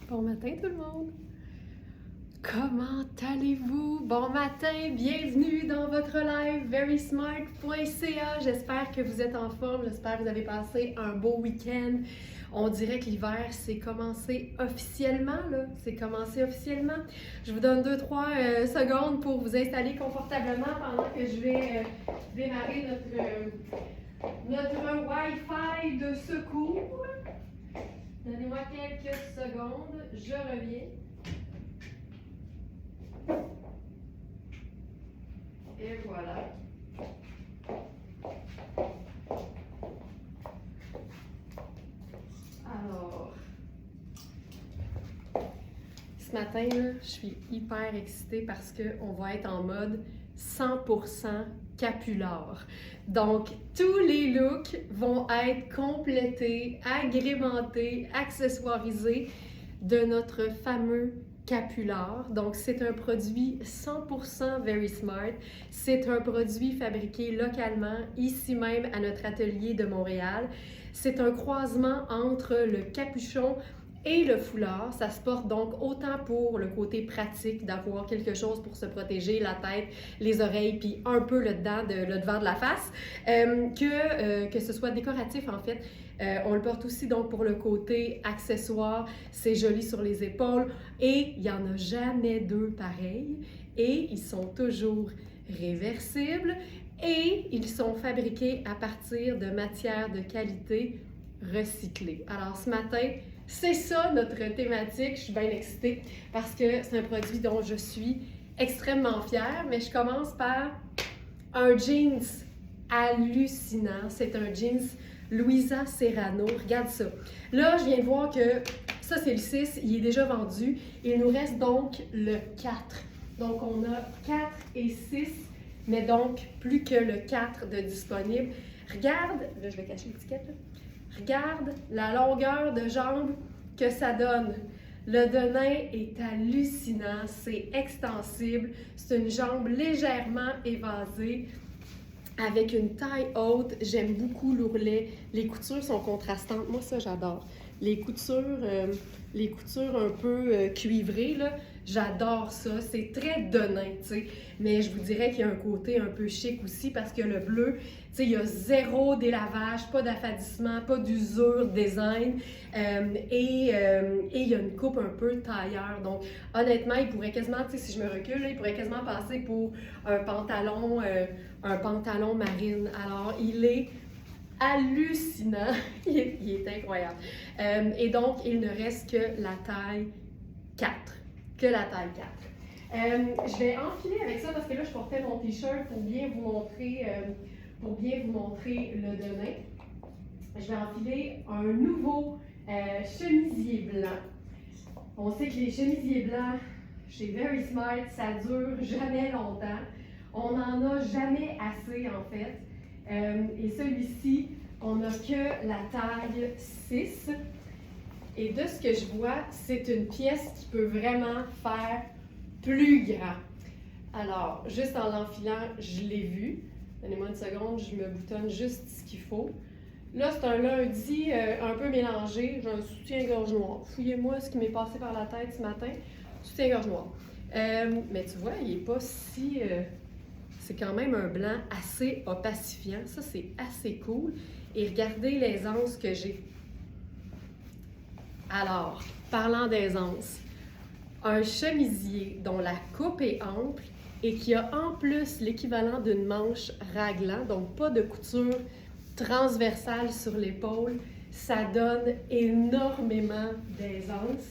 Bon matin tout le monde! Comment allez-vous? Bon matin, bienvenue dans votre live verysmart.ca. J'espère que vous êtes en forme, j'espère que vous avez passé un beau week-end. On dirait que l'hiver c'est commencé officiellement, là. C'est commencé officiellement. Je vous donne 2-3 secondes pour vous installer confortablement pendant que je vais démarrer notre Wi-Fi de secours. Donnez-moi quelques secondes, je reviens. Et voilà. Alors, ce matin, là, je suis hyper excitée parce qu'on va être en mode 100% capular. Donc, tous les looks vont être complétés, agrémentés, accessoirisés de notre fameux capular. Donc, c'est un produit 100% Verysmart. C'est un produit fabriqué localement, ici même à notre atelier de Montréal. C'est un croisement entre le capuchon et le foulard. Ça se porte donc autant pour le côté pratique d'avoir quelque chose pour se protéger la tête, les oreilles, puis un peu le devant de la face, que ce soit décoratif en fait. On le porte aussi donc pour le côté accessoire, c'est joli sur les épaules et il n'y en a jamais deux pareils et ils sont toujours réversibles et ils sont fabriqués à partir de matières de qualité recyclée. Alors ce matin, c'est ça notre thématique. Je suis bien excitée parce que c'est un produit dont je suis extrêmement fière, mais je commence par un jeans hallucinant. C'est un jeans Louisa Serrano. Regarde ça. Là, je viens de voir que ça, c'est le 6. Il est déjà vendu. Il nous reste donc le 4. Donc, on a 4 et 6, mais donc plus que le 4 de disponible. Regarde, là, je vais cacher l'étiquette, là. Regarde la longueur de jambe que ça donne. Le denim est hallucinant, c'est extensible, c'est une jambe légèrement évasée avec une taille haute. J'aime beaucoup l'ourlet. Les coutures sont contrastantes. Moi, ça, j'adore. Les coutures un peu cuivrées, là, j'adore ça. C'est très denim, tu sais. Mais je vous dirais qu'il y a un côté un peu chic aussi parce que le bleu, tu sais, il y a zéro délavage, pas d'affadissement, pas d'usure design. Et il y a une coupe un peu tailleur. Donc, honnêtement, il pourrait quasiment, tu sais, si je me recule, là, il pourrait quasiment passer pour un pantalon marine. Alors, il est hallucinant. il est incroyable. Et donc, il ne reste que la taille 4. Que la taille 4. Je vais enfiler avec ça parce que là, je portais mon t-shirt pour bien vous montrer le denim. Je vais enfiler un nouveau chemisier blanc. On sait que les chemisiers blancs chez Verysmart, ça dure jamais longtemps. On n'en a jamais assez en fait. Et celui-ci, on n'a que la taille 6. Et de ce que je vois, c'est une pièce qui peut vraiment faire plus grand. Alors, juste en l'enfilant, je l'ai vu. Donnez-moi une seconde, je me boutonne juste ce qu'il faut. Là, c'est un lundi un peu mélangé. J'ai un soutien-gorge noir. Fouillez-moi ce qui m'est passé par la tête ce matin. Soutien-gorge noir. Mais tu vois, il n'est pas si... c'est quand même un blanc assez opacifiant. Ça, c'est assez cool. Et regardez l'aisance que j'ai. Alors, parlant d'aisance, un chemisier dont la coupe est ample et qui a en plus l'équivalent d'une manche raglant, donc pas de couture transversale sur l'épaule, ça donne énormément d'aisance.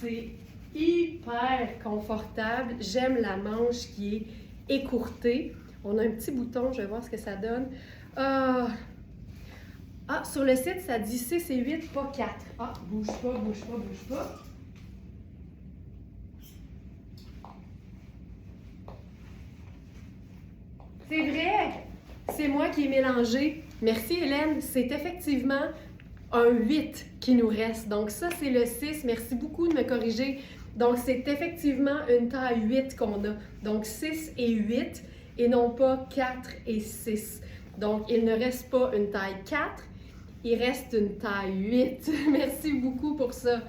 C'est hyper confortable. J'aime la manche qui est écourtée. On a un petit bouton, je vais voir ce que ça donne. Sur le site, ça dit 6 et 8, pas 4. Bouge pas. C'est vrai! C'est moi qui ai mélangé. Merci Hélène, c'est effectivement un 8 qui nous reste. Donc ça, c'est le 6. Merci beaucoup de me corriger. Donc c'est effectivement une taille 8 qu'on a. Donc 6 et 8 et non pas 4 et 6. Donc il ne reste pas une taille 4, il reste une taille 8. Merci beaucoup pour ça.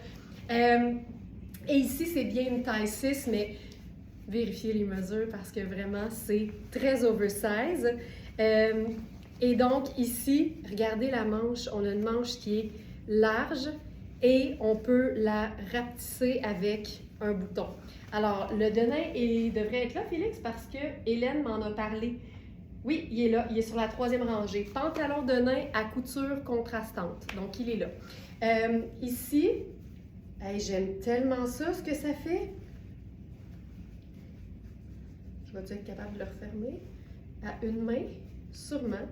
Et ici, c'est bien une taille 6, mais vérifiez les mesures parce que vraiment, c'est très oversize. Et donc, ici, regardez la manche. On a une manche qui est large et on peut la rapetisser avec un bouton. Alors, le denim devrait être là, Félix, parce que Hélène m'en a parlé. Oui, il est là, il est sur la 3e rangée. Pantalon de nain à couture contrastante. Donc, il est là. Ici, hey, j'aime tellement ça, ce que ça fait. Je vais-tu être capable de le refermer? À une main, sûrement.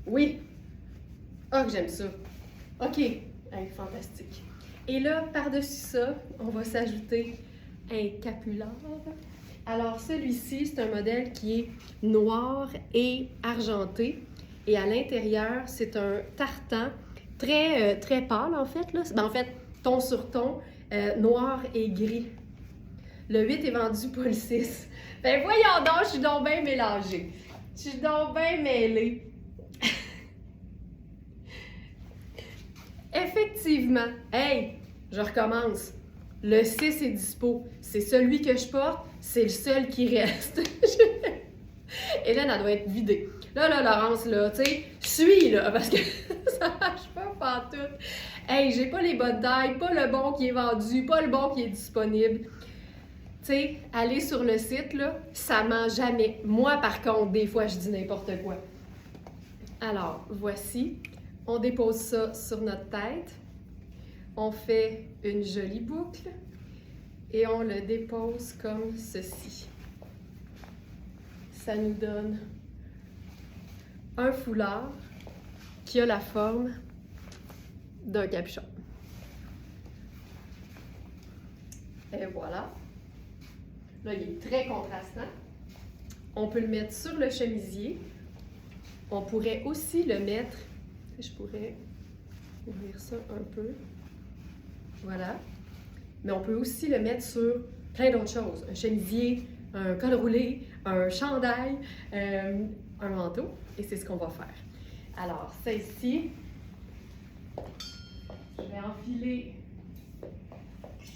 Oui! Ah, que j'aime ça. OK, hey, fantastique. Et là, par-dessus ça, on va s'ajouter un capular. Alors, celui-ci, c'est un modèle qui est noir et argenté. Et à l'intérieur, c'est un tartan très, très pâle, en fait. Là. En fait, ton sur ton, noir et gris. Le 8 est vendu pour le 6. Ben voyons donc, je suis donc bien mélangée. Je suis donc bien mêlée. Effectivement. Hey, je recommence. Le 6 est dispo. C'est celui que je porte, c'est le seul qui reste. Hélène, elle doit être vidée. Là, Laurence, là, tu sais, suis, là, parce que ça marche pas pantoute. Hey, j'ai pas les bonnes tailles, pas le bon qui est vendu, pas le bon qui est disponible. Tu sais, aller sur le site, là, ça ment jamais. Moi, par contre, des fois, je dis n'importe quoi. Alors, voici. On dépose ça sur notre tête. On fait une jolie boucle et on le dépose comme ceci. Ça nous donne un foulard qui a la forme d'un capuchon. Et voilà. Là, il est très contrastant. On peut le mettre sur le chemisier. On pourrait aussi le mettre, je pourrais ouvrir ça un peu. Voilà. Mais on peut aussi le mettre sur plein d'autres choses. Un chemisier, un col roulé, un chandail, un manteau. Et c'est ce qu'on va faire. Alors, ça ici, je vais enfiler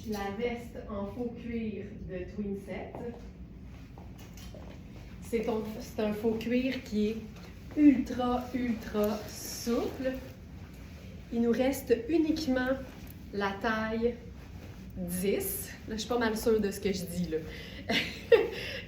la veste en faux cuir de Twinset. C'est un faux cuir qui est ultra, ultra souple. Il nous reste uniquement la taille 10. Là, je suis pas mal sûre de ce que je dis, là.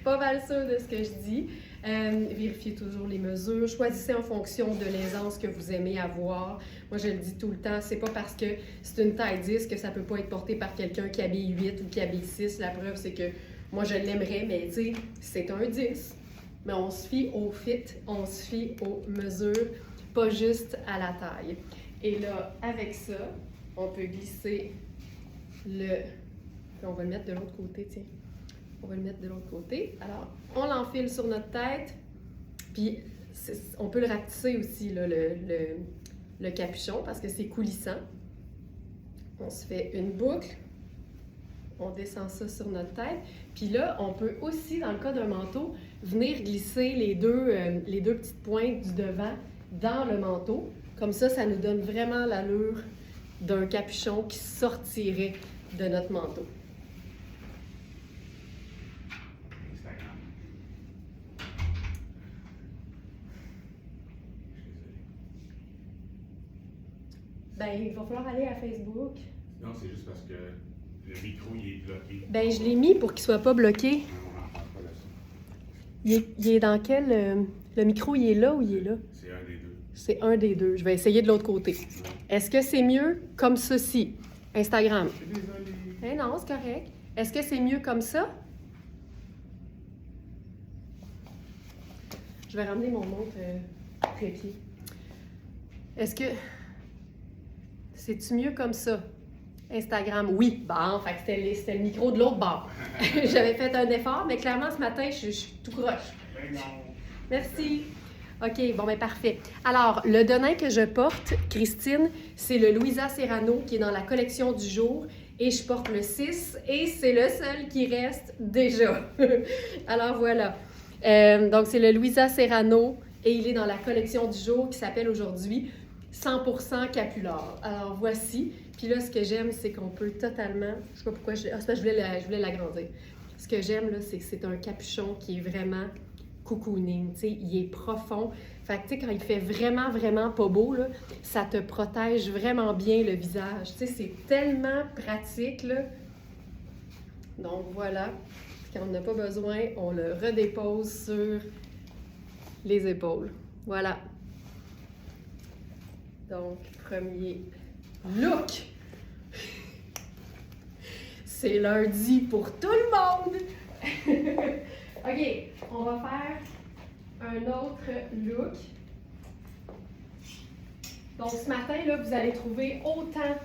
Pas mal sûre de ce que je dis. Vérifiez toujours les mesures. Choisissez en fonction de l'aisance que vous aimez avoir. Moi, je le dis tout le temps, c'est pas parce que c'est une taille 10 que ça peut pas être porté par quelqu'un qui habille 8 ou qui habille 6. La preuve, c'est que moi, je l'aimerais, mais tu sais, c'est un 10. Mais on se fie au fit, on se fie aux mesures, pas juste à la taille. Et là, avec ça, on peut glisser le... Puis on va le mettre de l'autre côté, tiens. On va le mettre de l'autre côté. Alors, on l'enfile sur notre tête, puis on peut le rapetisser aussi, là, le capuchon, parce que c'est coulissant. On se fait une boucle, on descend ça sur notre tête, puis là, on peut aussi, dans le cas d'un manteau, venir glisser les deux petites pointes du devant dans le manteau. Comme ça, ça nous donne vraiment l'allure d'un capuchon qui sortirait de notre manteau. Ben, il va falloir aller à Facebook. Non, c'est juste parce que le micro, il est bloqué. Ben, je l'ai mis pour qu'il soit pas bloqué. On n'en parle pas là-dessus. Il est dans quel... le micro, il est là ou il est là? C'est un des deux. C'est un des deux. Je vais essayer de l'autre côté. Est-ce que c'est mieux comme ceci? Instagram. Je suis désolée. Eh non, c'est correct. Est-ce que c'est mieux comme ça? Je vais ramener mon montre trépied. Est-ce que... C'est-tu mieux comme ça? Instagram, oui. Bon, fait que c'était le micro de l'autre bord. J'avais fait un effort, mais clairement, ce matin, je suis tout croche. Ben non. Merci. OK, bon, ben parfait. Alors, le denim que je porte, Christine, c'est le Louisa Serrano qui est dans la collection du jour. Et je porte le 6 et c'est le seul qui reste déjà. Alors, voilà. Donc, c'est le Louisa Serrano et il est dans la collection du jour qui s'appelle aujourd'hui 100% capular. Alors, voici. Puis là, ce que j'aime, c'est qu'on peut totalement... Je sais pas pourquoi c'est parce que je voulais l'agrandir. Ce que j'aime, là, c'est que c'est un capuchon qui est vraiment cocooning. Tu sais, il est profond. Fait que, tu sais, quand il fait vraiment, vraiment pas beau, là, ça te protège vraiment bien le visage. Tu sais, c'est tellement pratique, là. Donc, voilà. Quand on n'a pas besoin, on le redépose sur les épaules. Voilà. Donc, premier look. C'est lundi pour tout le monde. OK, on va faire un autre look. Donc, ce matin, là, vous allez trouver autant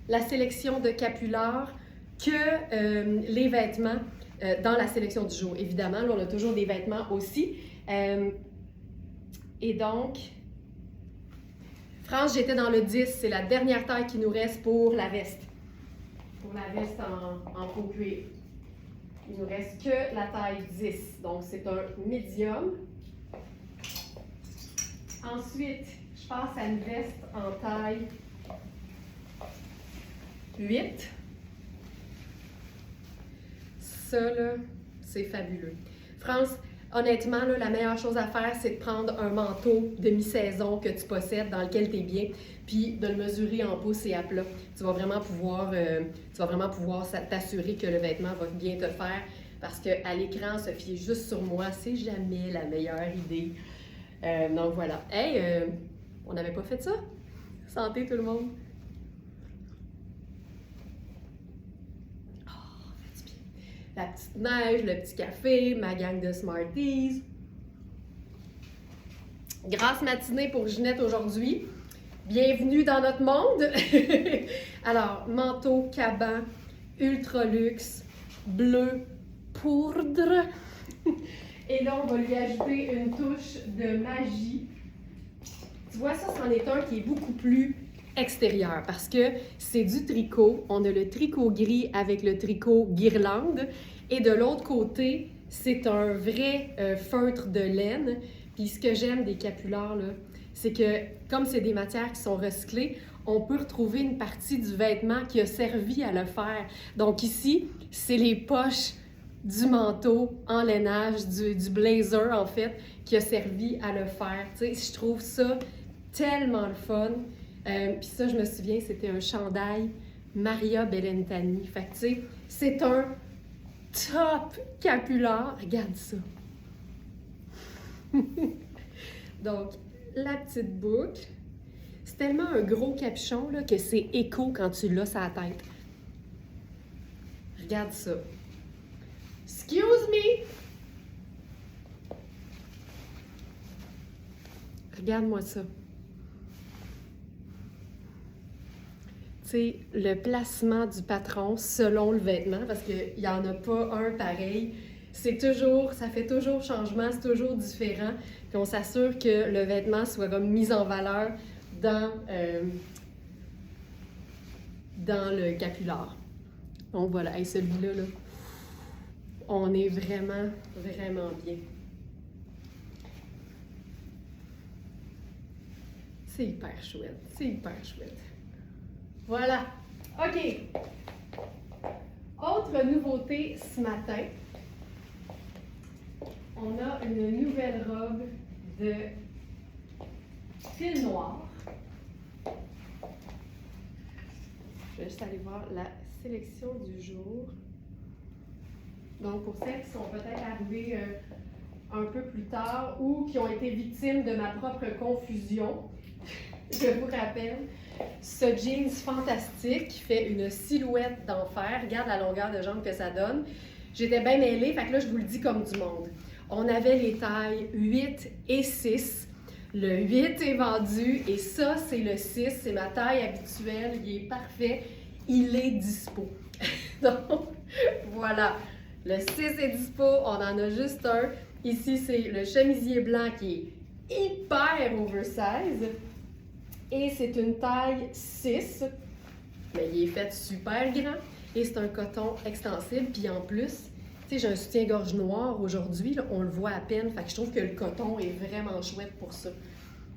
la sélection de capulards que les vêtements dans la sélection du jour. Évidemment, là, on a toujours des vêtements aussi. Et donc, France, j'étais dans le 10. C'est la dernière taille qui nous reste pour la veste. Pour la veste en peau cuir. Il nous reste que la taille 10. Donc, c'est un médium. Ensuite, je passe à une veste en taille 8. Ça, là, c'est fabuleux. France, honnêtement, là, la meilleure chose à faire, c'est de prendre un manteau de mi-saison que tu possèdes, dans lequel tu es bien, puis de le mesurer en pouces et à plat. Tu vas vraiment pouvoir t'assurer que le vêtement va bien te faire, parce qu'à l'écran, se fier juste sur moi, c'est jamais la meilleure idée. Donc voilà. Hey, on n'avait pas fait ça? Santé tout le monde! La petite neige, le petit café, ma gang de Smarties. Grasse matinée pour Ginette aujourd'hui. Bienvenue dans notre monde. Alors, manteau, caban, ultra luxe, bleu, poudre. Et là, on va lui ajouter une touche de magie. Tu vois, ça, c'en est un qui est beaucoup plus extérieur parce que c'est du tricot. On a le tricot gris avec le tricot guirlande et de l'autre côté, c'est un vrai feutre de laine. Puis ce que j'aime des capulards, là, c'est que comme c'est des matières qui sont recyclées, on peut retrouver une partie du vêtement qui a servi à le faire. Donc ici, c'est les poches du manteau en lainage, du blazer en fait, qui a servi à le faire. Tu sais, je trouve ça tellement le fun. Puis ça, je me souviens, c'était un chandail Maria Bellentani. Fait que, tu sais, c'est un top capulard. Regarde ça. Donc, la petite boucle. C'est tellement un gros capuchon là, que c'est écho quand tu l'as sur la tête. Regarde ça. Excuse me! Regarde-moi ça. C'est le placement du patron selon le vêtement, parce qu'il n'y en a pas un pareil. C'est toujours, ça fait toujours changement, c'est toujours différent. Puis on s'assure que le vêtement soit comme mis en valeur dans le capulard. Donc voilà, et celui-là, là, on est vraiment, vraiment bien. C'est hyper chouette, c'est hyper chouette. Voilà. OK. Autre nouveauté ce matin. On a une nouvelle robe de fil noir. Je vais juste aller voir la sélection du jour. Donc, pour celles qui sont peut-être arrivées un peu plus tard ou qui ont été victimes de ma propre confusion, je vous rappelle ce jeans fantastique qui fait une silhouette d'enfer. Regarde la longueur de jambe que ça donne. J'étais bien mêlée, fait que là, je vous le dis comme du monde. On avait les tailles 8 et 6. Le 8 est vendu et ça, c'est le 6. C'est ma taille habituelle. Il est parfait. Il est dispo. Donc, voilà. Le 6 est dispo. On en a juste un. Ici, c'est le chemisier blanc qui est hyper oversize. Et c'est une taille 6, mais il est fait super grand. Et c'est un coton extensible. Puis en plus, tu sais, j'ai un soutien-gorge noir aujourd'hui, là, on le voit à peine. Fait que je trouve que le coton est vraiment chouette pour ça.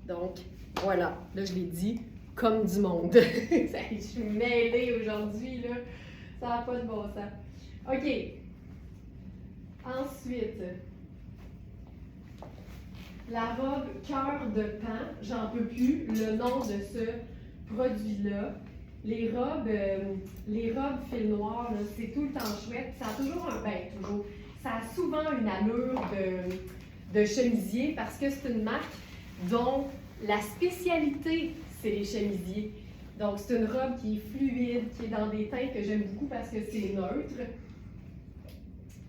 Donc, voilà. Là, je l'ai dit, comme du monde. Je suis mêlée aujourd'hui, là. Ça n'a pas de bon sens. OK. Ensuite, la robe cœur de pan, j'en peux plus, le nom de ce produit-là. Les robes fil noir, là, c'est tout le temps chouette. Ça a toujours ça a souvent une allure de chemisier parce que c'est une marque dont la spécialité, c'est les chemisiers. Donc, c'est une robe qui est fluide, qui est dans des teintes que j'aime beaucoup parce que c'est neutre.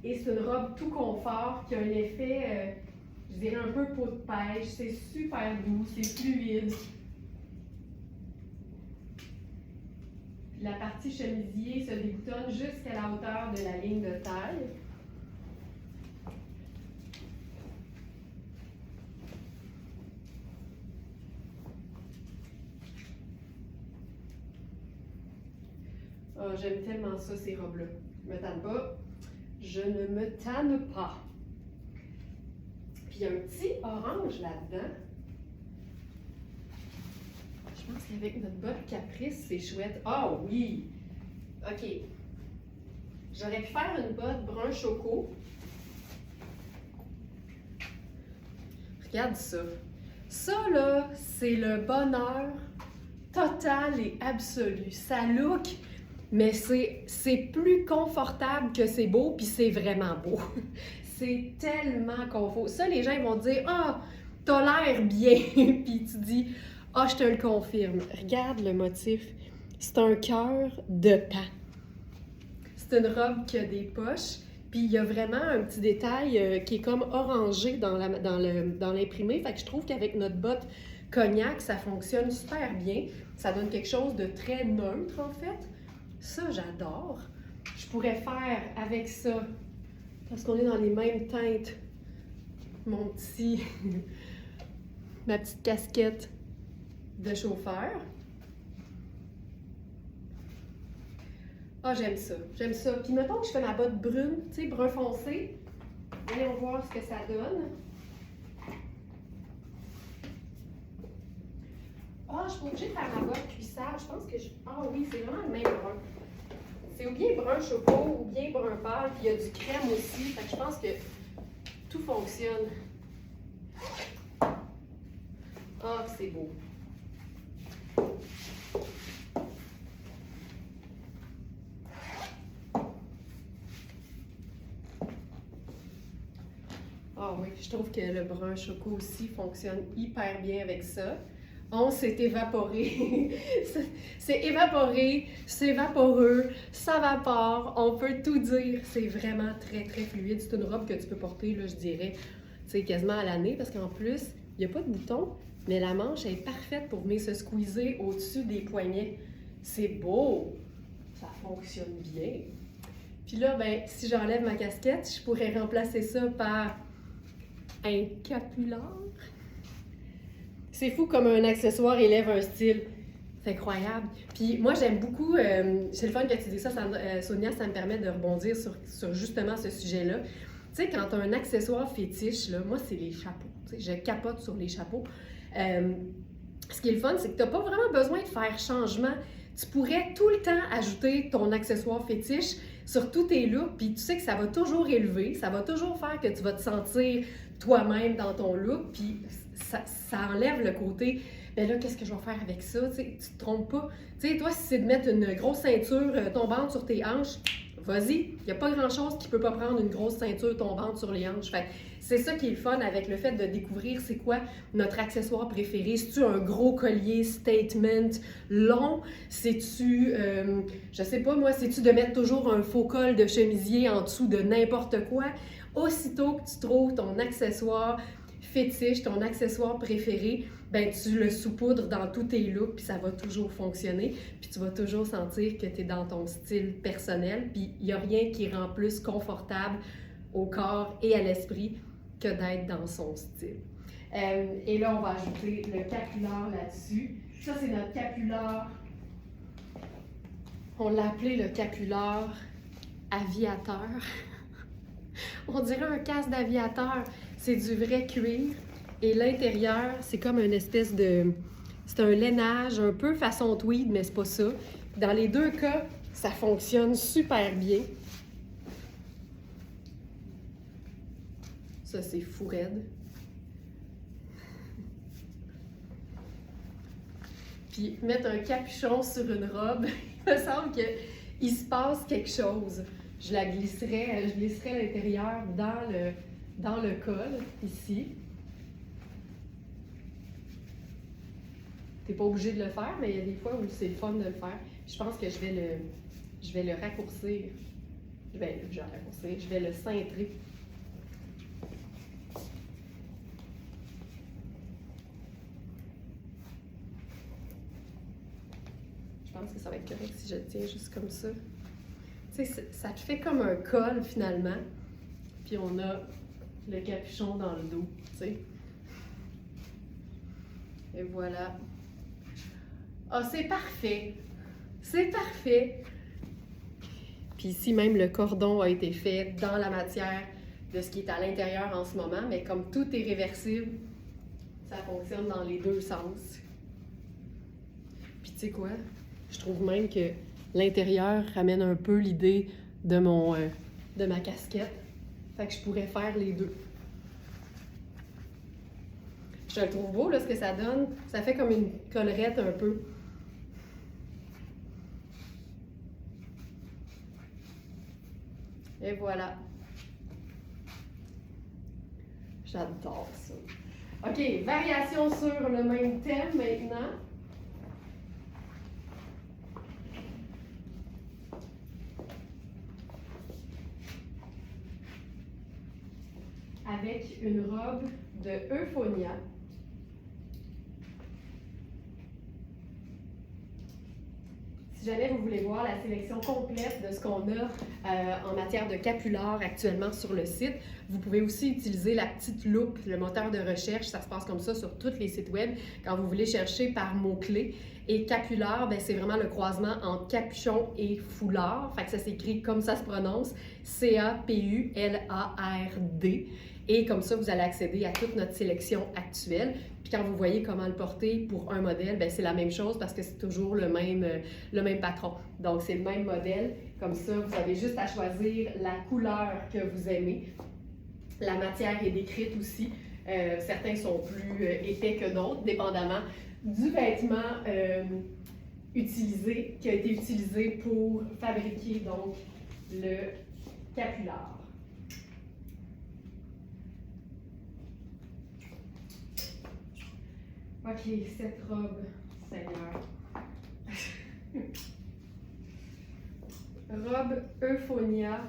Et c'est une robe tout confort qui a un effet, je dirais, un peu peau de pêche. C'est super doux, c'est fluide. La partie chemisier se déboutonne jusqu'à la hauteur de la ligne de taille. Oh, j'aime tellement ça, ces robes-là. Je me tanne pas. Je ne me tanne pas. Puis il y a un petit orange là-dedans. Je pense qu'avec notre botte Caprice, c'est chouette. Ah oui! OK. J'aurais pu faire une botte brun choco. Regarde ça. Ça, là, c'est le bonheur total et absolu. Ça look, mais c'est plus confortable que c'est beau, puis c'est vraiment beau. C'est tellement confort. Ça, les gens ils vont dire « Ah, t'as l'air bien! » Puis tu dis « Ah, je te le confirme. Regarde le motif. C'est un cœur de pan. » C'est une robe qui a des poches. Puis il y a vraiment un petit détail qui est comme orangé dans l'imprimé. Fait que je trouve qu'avec notre botte cognac, ça fonctionne super bien. Ça donne quelque chose de très neutre, en fait. Ça, j'adore. Je pourrais faire avec ça, parce qu'on est dans les mêmes teintes, ma petite casquette de chauffeur. Ah, j'aime ça, j'aime ça. Puis mettons que je fais ma botte brune, tu sais, brun foncé. Allons voir ce que ça donne. Ah, je suis pas obligée de faire ma botte cuissard. Je pense que ah oui, c'est vraiment le même brun. C'est ou bien brun choco ou bien brun pâle, puis il y a du crème aussi. Fait que je pense que tout fonctionne. Ah, c'est beau. Ah oui, je trouve que le brun choco aussi fonctionne hyper bien avec ça. On s'est évaporé. C'est évaporé, c'est vaporeux, ça vapore, on peut tout dire. C'est vraiment très, très fluide. C'est une robe que tu peux porter, là, je dirais, tu sais, quasiment à l'année, parce qu'en plus, il n'y a pas de bouton, mais la manche est parfaite pour venir se squeezer au-dessus des poignets. C'est beau! Ça fonctionne bien. Puis là, ben, si j'enlève ma casquette, je pourrais remplacer ça par un capular. C'est fou comme un accessoire élève un style. C'est incroyable. Puis moi, j'aime beaucoup, c'est le fun que tu dis ça, Sonia, ça me permet de rebondir sur justement ce sujet-là. Tu sais, quand tu as un accessoire fétiche, là, moi, c'est les chapeaux. Tu sais, je capote sur les chapeaux. Ce qui est le fun, c'est que tu n'as pas vraiment besoin de faire changement. Tu pourrais tout le temps ajouter ton accessoire fétiche sur tous tes looks, puis tu sais que ça va toujours élever, ça va toujours faire que tu vas te sentir toi-même dans ton look, puis ça enlève le côté « ben là, qu'est-ce que je vais faire avec ça? » Tu sais, tu te trompes pas. Tu sais, toi, si c'est de mettre une grosse ceinture tombante sur tes hanches, vas-y, il n'y a pas grand-chose qui peut pas prendre une grosse ceinture tombante sur les hanches. Fait c'est ça qui est le fun avec le fait de découvrir c'est quoi notre accessoire préféré. C'est-tu un gros collier statement long? C'est-tu, je sais pas moi, c'est-tu de mettre toujours un faux col de chemisier en dessous de n'importe quoi? Aussitôt que tu trouves ton accessoire fétiche, ton accessoire préféré, ben tu le saupoudres dans tous tes looks, puis ça va toujours fonctionner, puis tu vas toujours sentir que tu es dans ton style personnel, puis il n'y a rien qui rend plus confortable au corps et à l'esprit que d'être dans son style. Et là, on va ajouter le capular là-dessus. Ça, c'est notre capular. On l'a appelé le capular aviateur. On dirait un casque d'aviateur. C'est du vrai cuir. Et l'intérieur, c'est comme une espèce de C'est un lainage un peu façon tweed, mais c'est pas ça. Dans les deux cas, ça fonctionne super bien. Ça, c'est fou raide. Puis mettre un capuchon sur une robe, il me semble qu'il se passe quelque chose. Je glisserais à l'intérieur dans le col, ici. T'es pas obligé de le faire, mais il y a des fois où c'est le fun de le faire. Je pense que je vais le raccourcir. Je vais le cintrer. Je pense que ça va être correct si je le tiens juste comme ça. Tu sais, ça te fait comme un col finalement. Puis on a le capuchon dans le dos, tu sais. Et voilà. Ah, c'est parfait! C'est parfait! Puis ici, même le cordon a été fait dans la matière de ce qui est à l'intérieur en ce moment, mais comme tout est réversible, ça fonctionne dans les deux sens. Puis tu sais quoi? Je trouve même que l'intérieur ramène un peu l'idée de ma casquette. Fait que je pourrais faire les deux. Je le trouve beau, là, ce que ça donne. Ça fait comme une collerette un peu. Et voilà. J'adore ça. OK, variation sur le même thème maintenant. Avec une robe de Euphonia. Si jamais vous voulez voir la sélection complète de ce qu'on a en matière de capular actuellement sur le site, vous pouvez aussi utiliser la petite loupe, le moteur de recherche. Ça se passe comme ça sur tous les sites web quand vous voulez chercher par mots-clés. Et capular, ben, c'est vraiment le croisement entre capuchon et foulard. Fait que ça s'écrit comme ça se prononce, C-A-P-U-L-A-R-D. Et comme ça, vous allez accéder à toute notre sélection actuelle. Puis quand vous voyez comment le porter pour un modèle, ben c'est la même chose parce que c'est toujours le même patron. Donc, c'est le même modèle. Comme ça, vous avez juste à choisir la couleur que vous aimez. La matière est décrite aussi. Certains sont plus épais que d'autres, dépendamment du vêtement qui a été utilisé pour fabriquer donc le capular. OK, cette robe, Seigneur. Robe Euphonia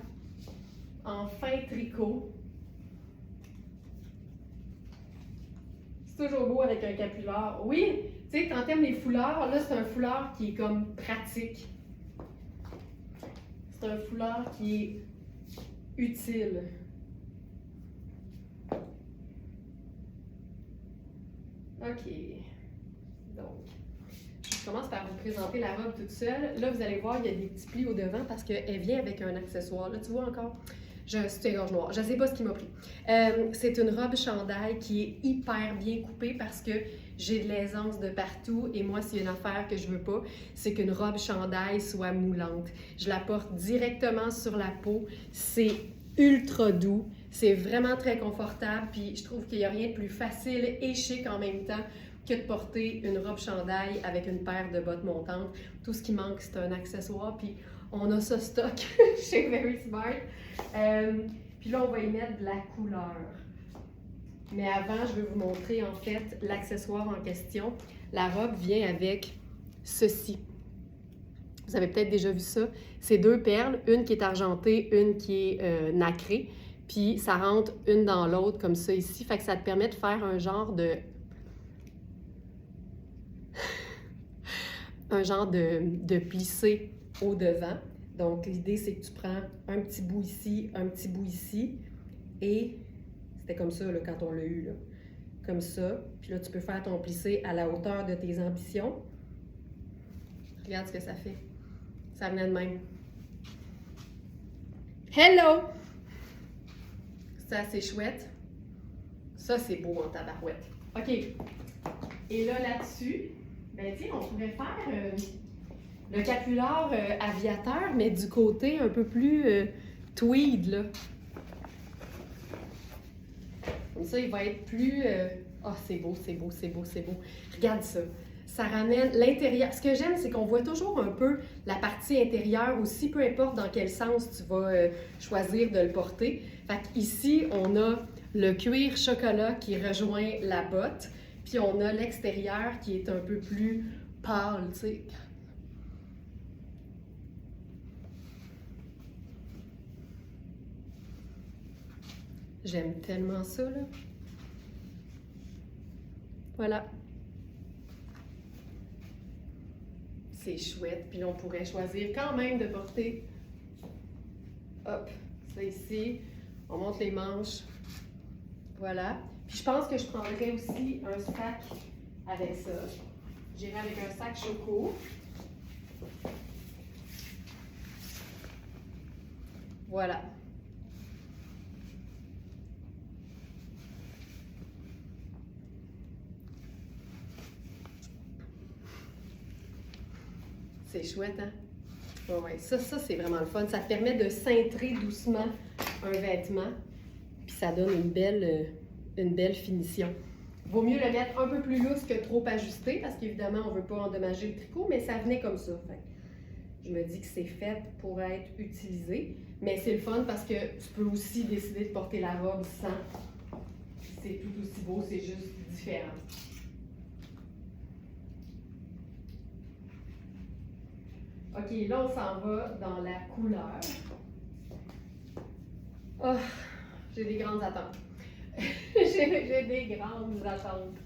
en fin tricot. C'est toujours beau avec un capular. Oui, tu sais, quand t'aimes les foulards, là, c'est un foulard qui est comme pratique. C'est un foulard qui est utile. OK. Donc, je commence par vous présenter la robe toute seule. Là, vous allez voir, il y a des petits plis au devant parce qu'elle vient avec un accessoire. Là, tu vois encore? J'ai un soutien-gorge noir. Je ne sais pas ce qui m'a pris. C'est une robe chandail qui est hyper bien coupée parce que j'ai de l'aisance de partout. Et moi, s'il y a une affaire que je veux pas, c'est qu'une robe chandail soit moulante. Je la porte directement sur la peau. C'est ultra doux. C'est vraiment très confortable. Puis je trouve qu'il n'y a rien de plus facile et chic en même temps que de porter une robe chandail avec une paire de bottes montantes. Tout ce qui manque, c'est un accessoire. Puis on a ça stock chez Very Smart. Puis là, on va y mettre de la couleur. Mais avant, je vais vous montrer en fait l'accessoire en question. La robe vient avec ceci. Vous avez peut-être déjà vu ça. C'est deux perles, une qui est argentée, une qui est nacrée. Puis ça rentre une dans l'autre comme ça ici. Fait que ça te permet de faire un genre de... de plissé au devant. Donc, l'idée, c'est que tu prends un petit bout ici, un petit bout ici. Et c'était comme ça là, quand on l'a eu, là. Comme ça. Puis là, tu peux faire ton plissé à la hauteur de tes ambitions. Regarde ce que ça fait. Ça venait de même. Hello! Ça, c'est chouette. Ça, c'est beau en tabarouette. OK. Et là, là-dessus, Ben tiens, on pourrait faire le capular aviateur, mais du côté un peu plus tweed, là. Comme ça, il va être plus... Ah, c'est beau, c'est beau, c'est beau, c'est beau. Regarde ça. Ça ramène l'intérieur. Ce que j'aime, c'est qu'on voit toujours un peu la partie intérieure aussi, peu importe dans quel sens tu vas choisir de le porter. Fait qu'ici, on a le cuir chocolat qui rejoint la botte, puis on a l'extérieur qui est un peu plus pâle, tu sais. J'aime tellement ça, là. Voilà. C'est chouette. Puis là, on pourrait choisir quand même de porter, hop, ça ici. On monte les manches. Voilà. Puis je pense que je prendrais aussi un sac avec ça. J'irai avec un sac choco. Voilà. C'est chouette, hein? Ouais, ça c'est vraiment le fun. Ça te permet de cintrer doucement un vêtement, puis ça donne une belle finition. Vaut mieux le mettre un peu plus lousse que trop ajusté, parce qu'évidemment, on ne veut pas endommager le tricot, mais ça venait comme ça. Fait. Je me dis que c'est fait pour être utilisé, mais c'est le fun parce que tu peux aussi décider de porter la robe sans. C'est tout aussi beau, c'est juste différent. OK, là, on s'en va dans la couleur. Oh, j'ai des grandes attentes. j'ai des grandes attentes.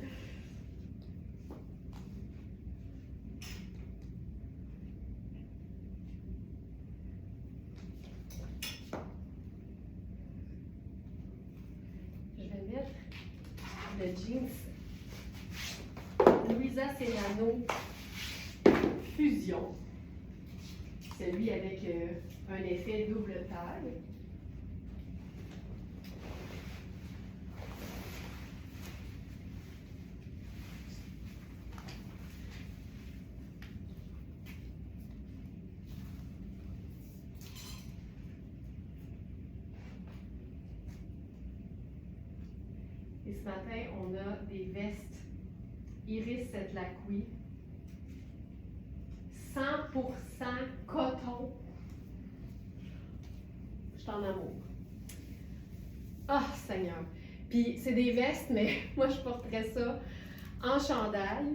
Je vais mettre le jeans Louisa Serrano Fusion. Celui avec un effet double taille. Et ce matin, on a des vestes Iris Setlaqui. 100% coton. Je suis en amour. Ah, Seigneur. Puis c'est des vestes, mais moi je porterais ça en chandail.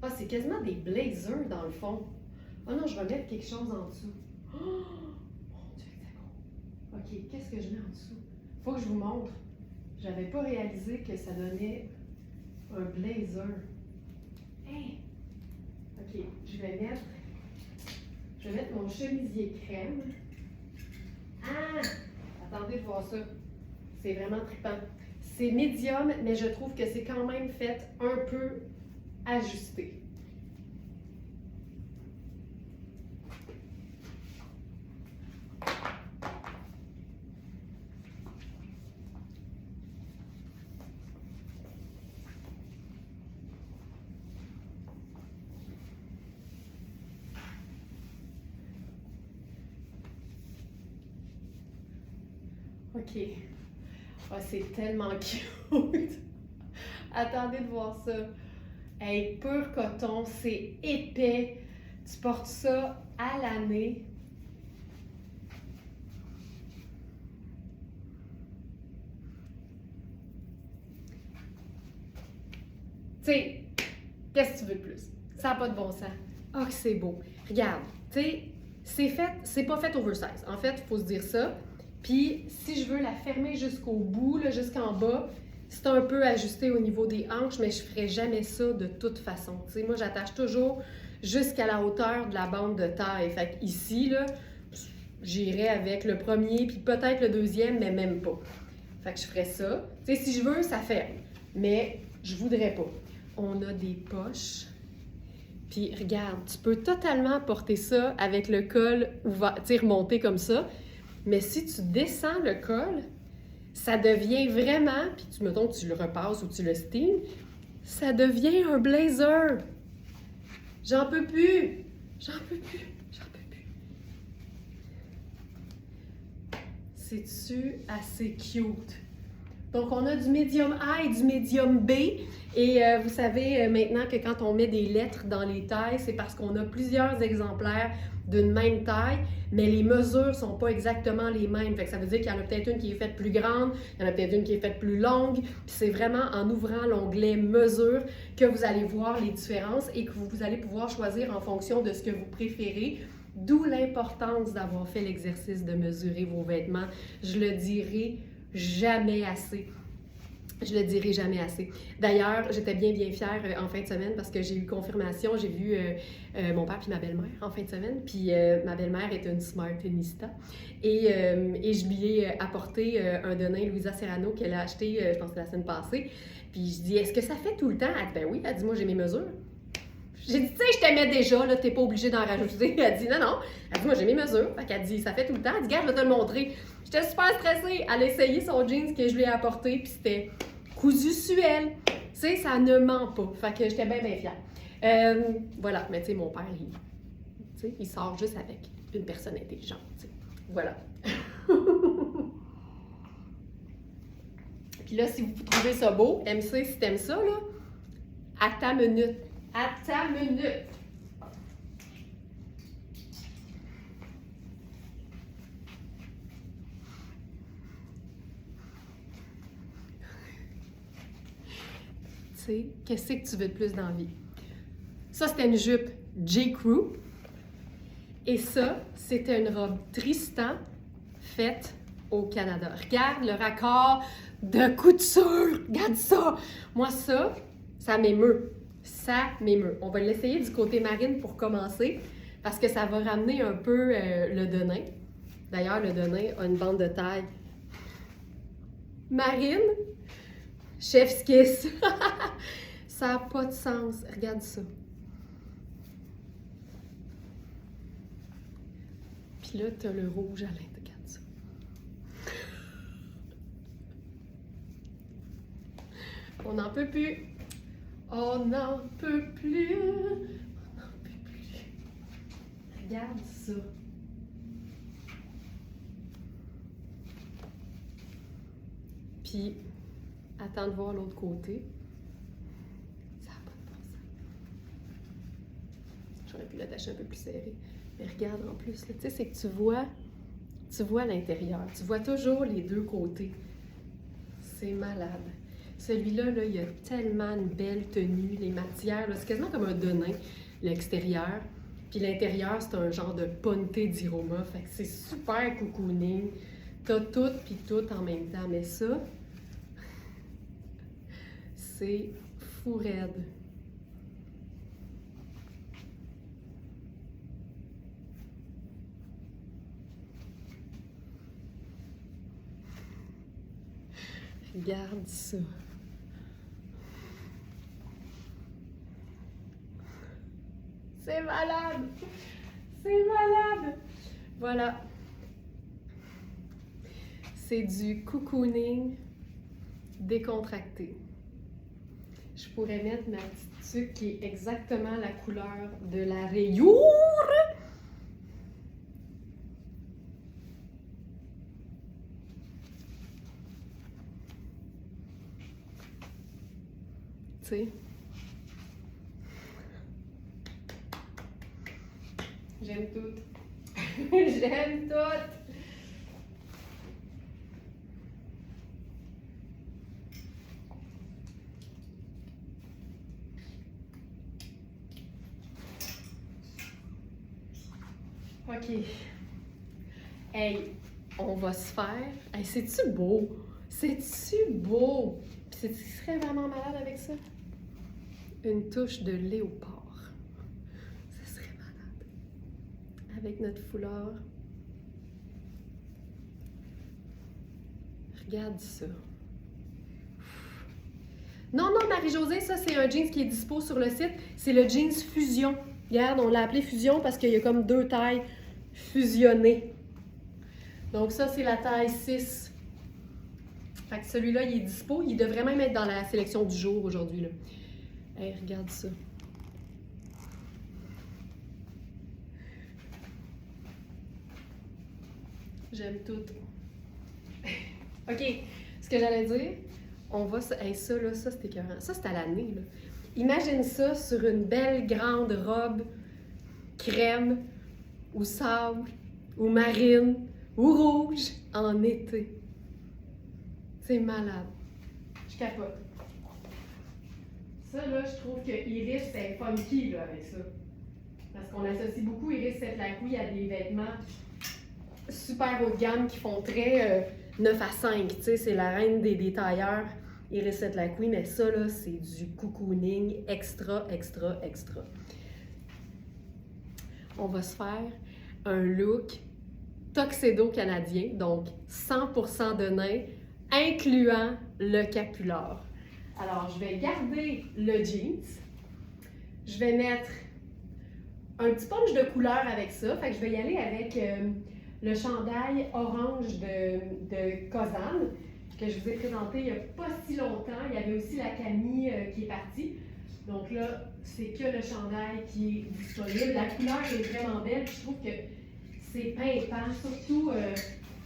Ah, c'est quasiment des blazers dans le fond. Ah non, je vais mettre quelque chose en dessous. Oh, mon Dieu, c'est beau. OK, qu'est-ce que je mets en dessous? Faut que je vous montre. J'avais pas réalisé que ça donnait un blazer. Hey! OK, je vais mettre mon chemisier crème. Ah! Attendez de voir ça. C'est vraiment trippant. C'est médium, mais je trouve que c'est quand même fait un peu ajusté. OK. Ah, c'est tellement cute. Attendez de voir ça. Hey, pur coton, c'est épais. Tu portes ça à l'année. Tu sais, qu'est-ce que tu veux de plus? Ça n'a pas de bon sens. Ah, que c'est beau. Regarde, tu sais, c'est pas fait oversize. En fait, il faut se dire ça. Puis, si je veux la fermer jusqu'au bout, jusqu'en bas, c'est un peu ajusté au niveau des hanches, mais je ne ferai jamais ça de toute façon. Tu sais, moi, j'attache toujours jusqu'à la hauteur de la bande de taille. Fait qu'ici, là, j'irai avec le premier, puis peut-être le deuxième, mais même pas. Fait que je ferais ça. Tu sais, si je veux, ça ferme. Mais je voudrais pas. On a des poches. Puis, regarde, tu peux totalement porter ça avec le col ouvert, tu sais, remonté comme ça. Mais si tu descends le col, ça devient vraiment, puis mettons que tu le repasses ou tu le steam, ça devient un blazer. J'en peux plus. J'en peux plus. J'en peux plus. C'est-tu assez cute? Donc, on a du médium A et du médium B. Et vous savez maintenant que quand on met des lettres dans les tailles, c'est parce qu'on a plusieurs exemplaires d'une même taille, mais les mesures ne sont pas exactement les mêmes. Fait que ça veut dire qu'il y en a peut-être une qui est faite plus grande, il y en a peut-être une qui est faite plus longue. Puis c'est vraiment en ouvrant l'onglet mesure que vous allez voir les différences et que vous allez pouvoir choisir en fonction de ce que vous préférez. D'où l'importance d'avoir fait l'exercice de mesurer vos vêtements. Je le dirai jamais assez. Je le dirai jamais assez. D'ailleurs, j'étais bien fière en fin de semaine parce que j'ai eu confirmation. J'ai vu mon père puis ma belle-mère en fin de semaine. Puis ma belle-mère est une smartenista. Et je lui ai apporté un denain Louisa Serrano qu'elle a acheté, je pense que la semaine passée. Puis je dis, est-ce que ça fait tout le temps? Elle dit, ben oui. Elle dit, moi, j'ai mes mesures. J'ai dit, tu sais, je t'aimais déjà, là, t'es pas obligé d'en rajouter. Elle dit, non, non. Elle dit, moi, j'ai mes mesures. Fait qu'elle dit, ça fait tout le temps. Elle dit, regarde, je vais te le montrer. J'étais super stressée. Elle a essayé son jeans que je lui ai apporté, puis c'était cousu suel. Tu sais, ça ne ment pas. Fait que j'étais bien fière. Voilà. Mais tu sais, mon père, il sort juste avec une personne intelligente. T'sais. Voilà. Puis là, si vous trouvez ça beau, MC, si t'aimes ça, là, à ta minute. À ta minute. Tu sais, qu'est-ce que tu veux de plus dans la vie? Ça, c'était une jupe J. Crew. Et ça, c'était une robe Tristan faite au Canada. Regarde le raccord de couture. Regarde ça. Moi, ça m'émeut. Ça m'émeut. On va l'essayer du côté marine pour commencer parce que ça va ramener un peu le denain. D'ailleurs, le denain a une bande de taille marine. Chef's kiss. Ça n'a pas de sens. Regarde ça. Puis là, tu as le rouge à l'intérieur. Regarde ça. On n'en peut plus. On n'en peut plus. On n'en peut plus. Regarde ça. Puis, attends de voir l'autre côté. Ça n'a pas de bon sens. J'aurais pu l'attacher un peu plus serré. Mais regarde en plus, tu sais, c'est que tu vois l'intérieur. Tu vois toujours les deux côtés. C'est malade. Celui-là, là, il y a tellement une belle tenue, les matières, là, c'est quasiment comme un denain, l'extérieur. Puis l'intérieur, c'est un genre de ponte d'Iroma. Fait que c'est super cocooning. T'as tout puis tout en même temps. Mais ça, c'est fou raide. Regarde ça. C'est malade! C'est malade! Voilà. C'est du cocooning décontracté. Je pourrais mettre ma petite tuque qui est exactement la couleur de la rayure. Tu sais. J'aime tout. J'aime tout. OK. Hey, on va se faire. Hey, c'est-tu beau? C'est-tu beau? Puis c'est-tu qui serait vraiment malade avec ça? Une touche de léopard. Ça serait malade. Avec notre foulard. Regarde ça. Non, non, Marie-Josée, ça, c'est un jeans qui est dispo sur le site. C'est le jeans Fusion. Regarde, on l'a appelé Fusion parce qu'il y a comme deux tailles fusionnées. Donc ça, c'est la taille 6. Fait que celui-là, il est dispo. Il devrait même être dans la sélection du jour aujourd'hui, là. Hey, regarde ça. J'aime tout. OK, ce que j'allais dire, on va... Hey, ça, là, ça, c'était écœurant. Ça, c'est à l'année, là. Imagine ça sur une belle grande robe crème ou sable ou marine ou rouge en été. C'est malade. Je capote. Ça, là, je trouve que Iris, c'est funky, là, avec ça. Parce qu'on associe beaucoup Iris Setlacqui à des vêtements super haut de gamme qui font très 9 à 5. Tu sais, c'est la reine des tailleurs, Iris Setlacqui, mais ça, là, c'est du cocooning extra, extra, extra. On va se faire un look tuxedo canadien, donc 100% de nain, incluant le capular. Alors, je vais garder le jeans. Je vais mettre un petit punch de couleur avec ça. Fait que je vais y aller avec le chandail orange de Kozan, que je vous ai présenté il n'y a pas si longtemps. Il y avait aussi la Camille qui est partie. Donc là, c'est que le chandail qui est disponible. La couleur est vraiment belle. Je trouve que c'est pimpant, surtout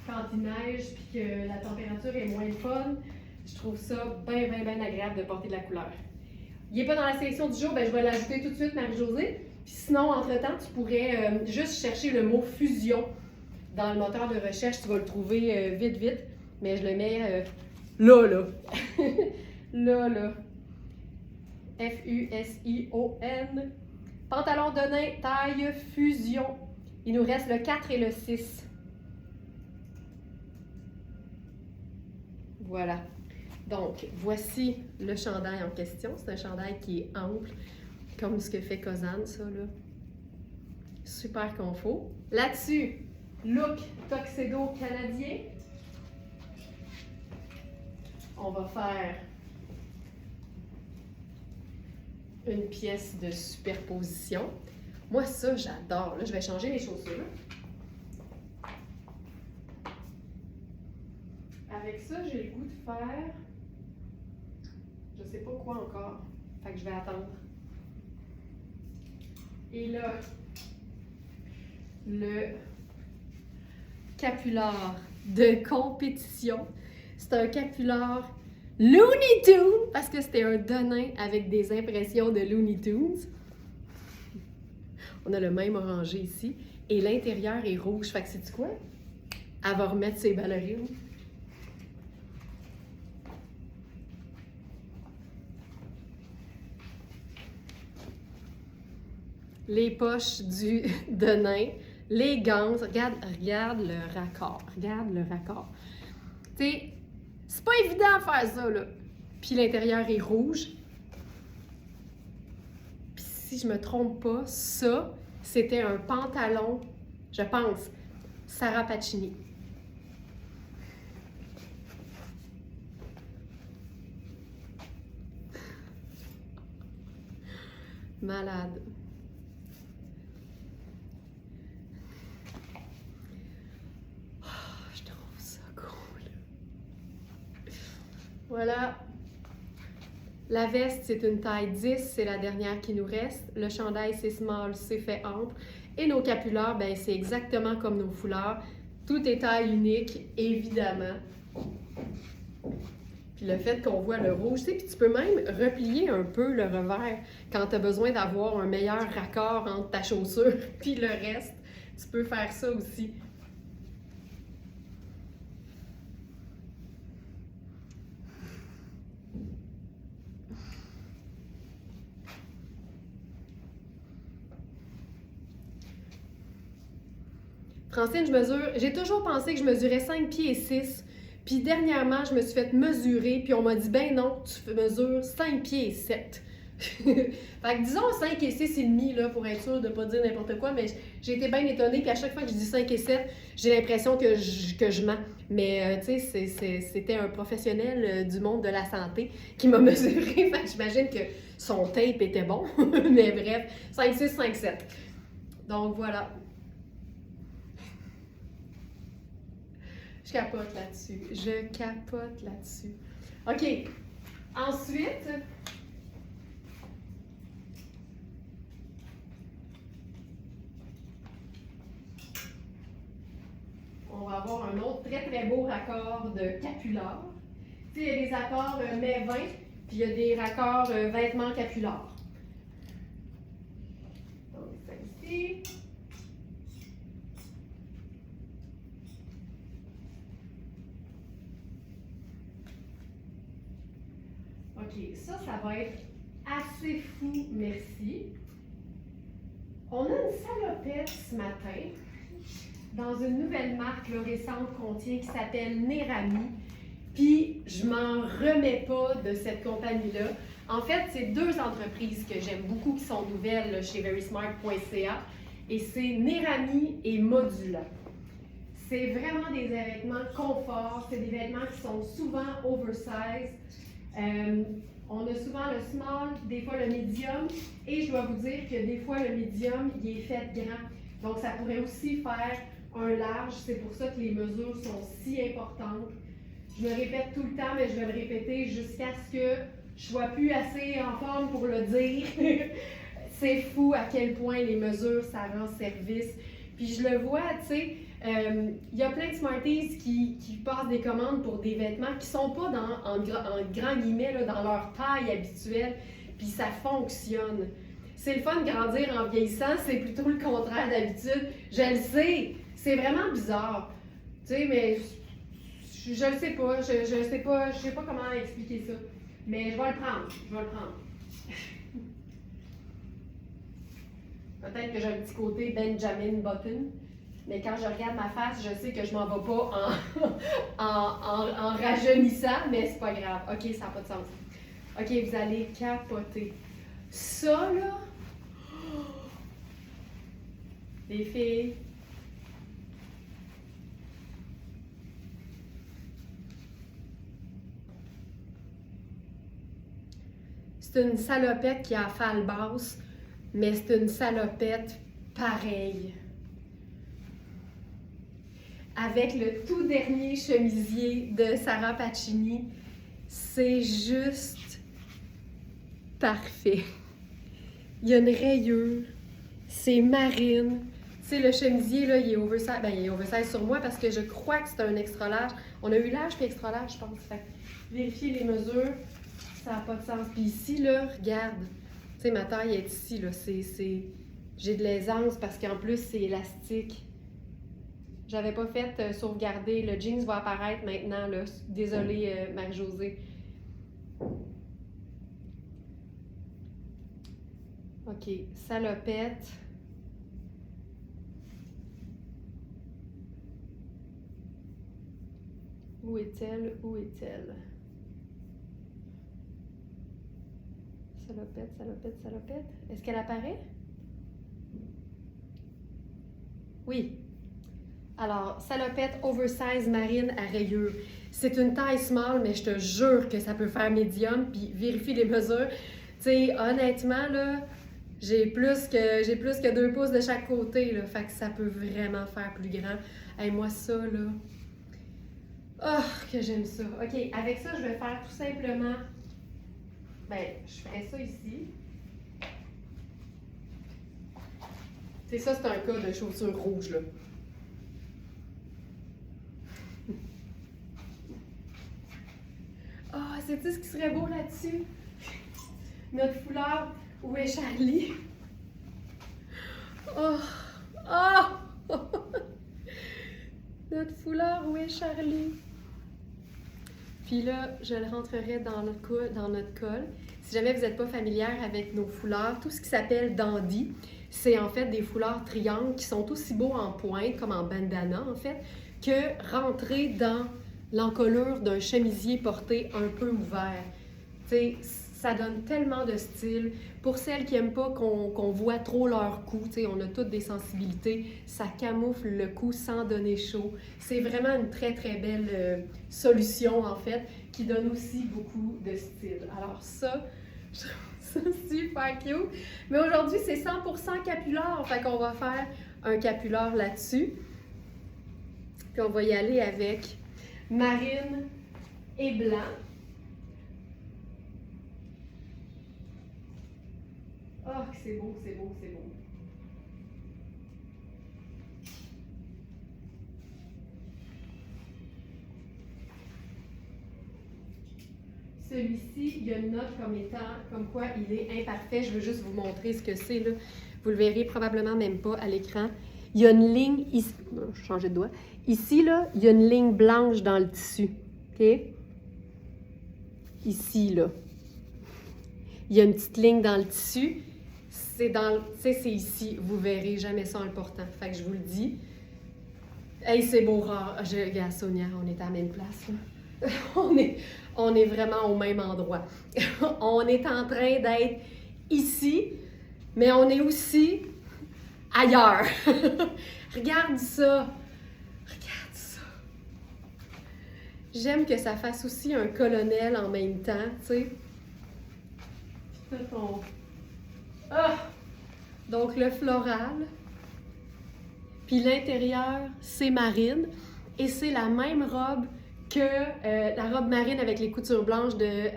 quand il neige et que la température est moins fun. Je trouve ça bien, bien, bien agréable de porter de la couleur. Il n'est pas dans la sélection du jour, ben je vais l'ajouter tout de suite, Marie-Josée. Puis sinon, entre-temps, tu pourrais juste chercher le mot fusion dans le moteur de recherche. Tu vas le trouver vite, vite. Mais je le mets là. là. F-U-S-I-O-N. Pantalon de nain, taille fusion. Il nous reste le 4 et le 6. Voilà. Donc, voici le chandail en question. C'est un chandail qui est ample, comme ce que fait Kozan, ça, là. Super confort. Là-dessus, look tuxedo canadien. On va faire une pièce de superposition. Moi, ça, j'adore. Là, je vais changer les chaussures. Avec ça, j'ai le goût de faire... Je sais pas quoi encore. Fait que je vais attendre. Et là, le capular de compétition. C'est un capular Looney Tunes, parce que c'était un denain avec des impressions de Looney Tunes. On a le même orangé ici. Et l'intérieur est rouge. Fait que sais-tu quoi? Elle va remettre ses ballerines. Les poches du denain, les gants. Regarde le raccord. Regarde le raccord. Tu sais, c'est pas évident de faire ça, là. Puis l'intérieur est rouge. Puis si je me trompe pas, ça, c'était un pantalon, je pense, Sarah Pacini. Malade. Je trouve ça cool. Voilà. La veste, c'est une taille 10, c'est la dernière qui nous reste. Le chandail, c'est small, c'est fait ample. Et nos capulars, ben, c'est exactement comme nos foulards. Tout est taille unique, évidemment. Puis le fait qu'on voit le rouge, tu sais, puis tu peux même replier un peu le revers quand tu as besoin d'avoir un meilleur raccord entre ta chaussure puis le reste. Tu peux faire ça aussi. Francine, j'ai toujours pensé que je mesurais 5 pieds et 6. Puis dernièrement, je me suis fait mesurer, puis on m'a dit, ben non, tu mesures 5 pieds et 7. Fait que disons 5 et 6 et demi, là, pour être sûr de ne pas dire n'importe quoi, mais j'ai été bien étonnée, puis à chaque fois que je dis 5 et 7, j'ai l'impression que je mens. Mais, tu sais, c'était un professionnel du monde de la santé qui m'a mesuré, fait que j'imagine que son tape était bon. Mais bref, 5, 6, 5, 7. Donc, voilà. Je capote là-dessus. Je capote là-dessus. OK. Ensuite, on va avoir un autre très très beau raccord de capular. Tu sais, il y a des accords mai-20, puis il y a des raccords vêtements capular. Donc, ça ici. OK, ça va être assez fou, merci. On a une salopette ce matin dans une nouvelle marque là, récente qu'on tient qui s'appelle Nerami. Puis, je m'en remets pas de cette compagnie-là. En fait, c'est deux entreprises que j'aime beaucoup qui sont nouvelles là, chez verysmart.ca et c'est Nerami et Modula. C'est vraiment des vêtements confort, c'est des vêtements qui sont souvent oversize. On a souvent le small, des fois le medium, et je dois vous dire que des fois le medium, il est fait grand. Donc ça pourrait aussi faire un large, c'est pour ça que les mesures sont si importantes. Je me répète tout le temps, mais je vais le répéter jusqu'à ce que je sois plus assez en forme pour le dire. C'est fou à quel point les mesures, ça rend service. Puis je le vois, tu sais, il y a plein de Smarties qui passent des commandes pour des vêtements qui sont pas en grand guillemets là, dans leur taille habituelle, puis ça fonctionne. C'est le fun de grandir en vieillissant, c'est plutôt le contraire d'habitude. Je le sais, c'est vraiment bizarre, tu sais, mais je le sais pas, je sais pas comment expliquer ça, mais je vais le prendre, Peut-être que j'ai un petit côté Benjamin Button. Mais quand je regarde ma face, je sais que je m'en vais pas en rajeunissant, mais c'est pas grave. OK, ça n'a pas de sens. OK, vous allez capoter. Ça, là, les filles, c'est une salopette qui a falle basse, mais c'est une salopette pareille. Avec le tout dernier chemisier de Sarah Pacini, c'est juste parfait. Il y a une rayure, c'est marine. Tu sais, le chemisier, là, il est oversize. Ben, il est oversize sur moi parce que je crois que c'est un extra large. On a eu large puis extra large, je pense. Fait que vérifier les mesures, ça n'a pas de sens. Puis ici, là, regarde. Tu sais, ma taille est ici, là. J'ai de l'aisance parce qu'en plus, c'est élastique. J'avais pas fait sauvegarder. Le jeans va apparaître maintenant, là. Désolée, Marie-Josée. OK, salopette. Où est-elle? Où est-elle? Salopette, salopette, salopette. Est-ce qu'elle apparaît? Oui. Alors, salopette oversize marine à rayures. C'est une taille small, mais je te jure que ça peut faire médium, puis vérifie les mesures. Tu sais, honnêtement, là, j'ai plus que 2 pouces de chaque côté, là, fait que ça peut vraiment faire plus grand. Hey, moi, ça, là, oh, que j'aime ça. OK, avec ça, je vais faire tout simplement, ben, je ferai ça ici. Tu sais, ça, c'est un cas de chaussures rouges, là. Ah, oh, sais-tu ce qui serait beau là-dessus? Notre foulard, où est Charlie? Oh! Oh! Notre foulard, où est Charlie? Puis là, je le rentrerai dans notre col. Si jamais vous n'êtes pas familière avec nos foulards, tout ce qui s'appelle dandy, c'est en fait des foulards triangles qui sont aussi beaux en pointe, comme en bandana en fait, que rentrer dans l'encolure d'un chemisier porté un peu ouvert. Tu sais, ça donne tellement de style. Pour celles qui n'aiment pas qu'on voit trop leur cou, tu sais, on a toutes des sensibilités, ça camoufle le cou sans donner chaud. C'est vraiment une très, très belle solution, en fait, qui donne aussi beaucoup de style. Alors ça, je trouve ça super cute. Mais aujourd'hui, c'est 100% capular, fait qu'on va faire un capular là-dessus. Puis on va y aller avec marine et blanc. Oh, c'est beau, c'est beau, c'est beau. Celui-ci, il y a une note comme quoi il est imparfait. Je veux juste vous montrer ce que c'est, là. Vous le verrez probablement même pas à l'écran. Il y a une ligne ici. Je vais changer de doigt. Ici, là, il y a une ligne blanche dans le tissu. OK? Ici, là. Il y a une petite ligne dans le tissu. C'est ici. Vous verrez jamais ça en le portant. Fait que je vous le dis. Hey, c'est beau, rare. Regarde, Sonia, on est à la même place, là. on est vraiment au même endroit. On est en train d'être ici, mais on est aussi ailleurs. Regarde ça. Regarde ça. J'aime que ça fasse aussi un colonel en même temps, tu sais. Ah! Donc le floral. Puis l'intérieur, c'est marine. Et c'est la même robe que la robe marine avec les coutures blanches de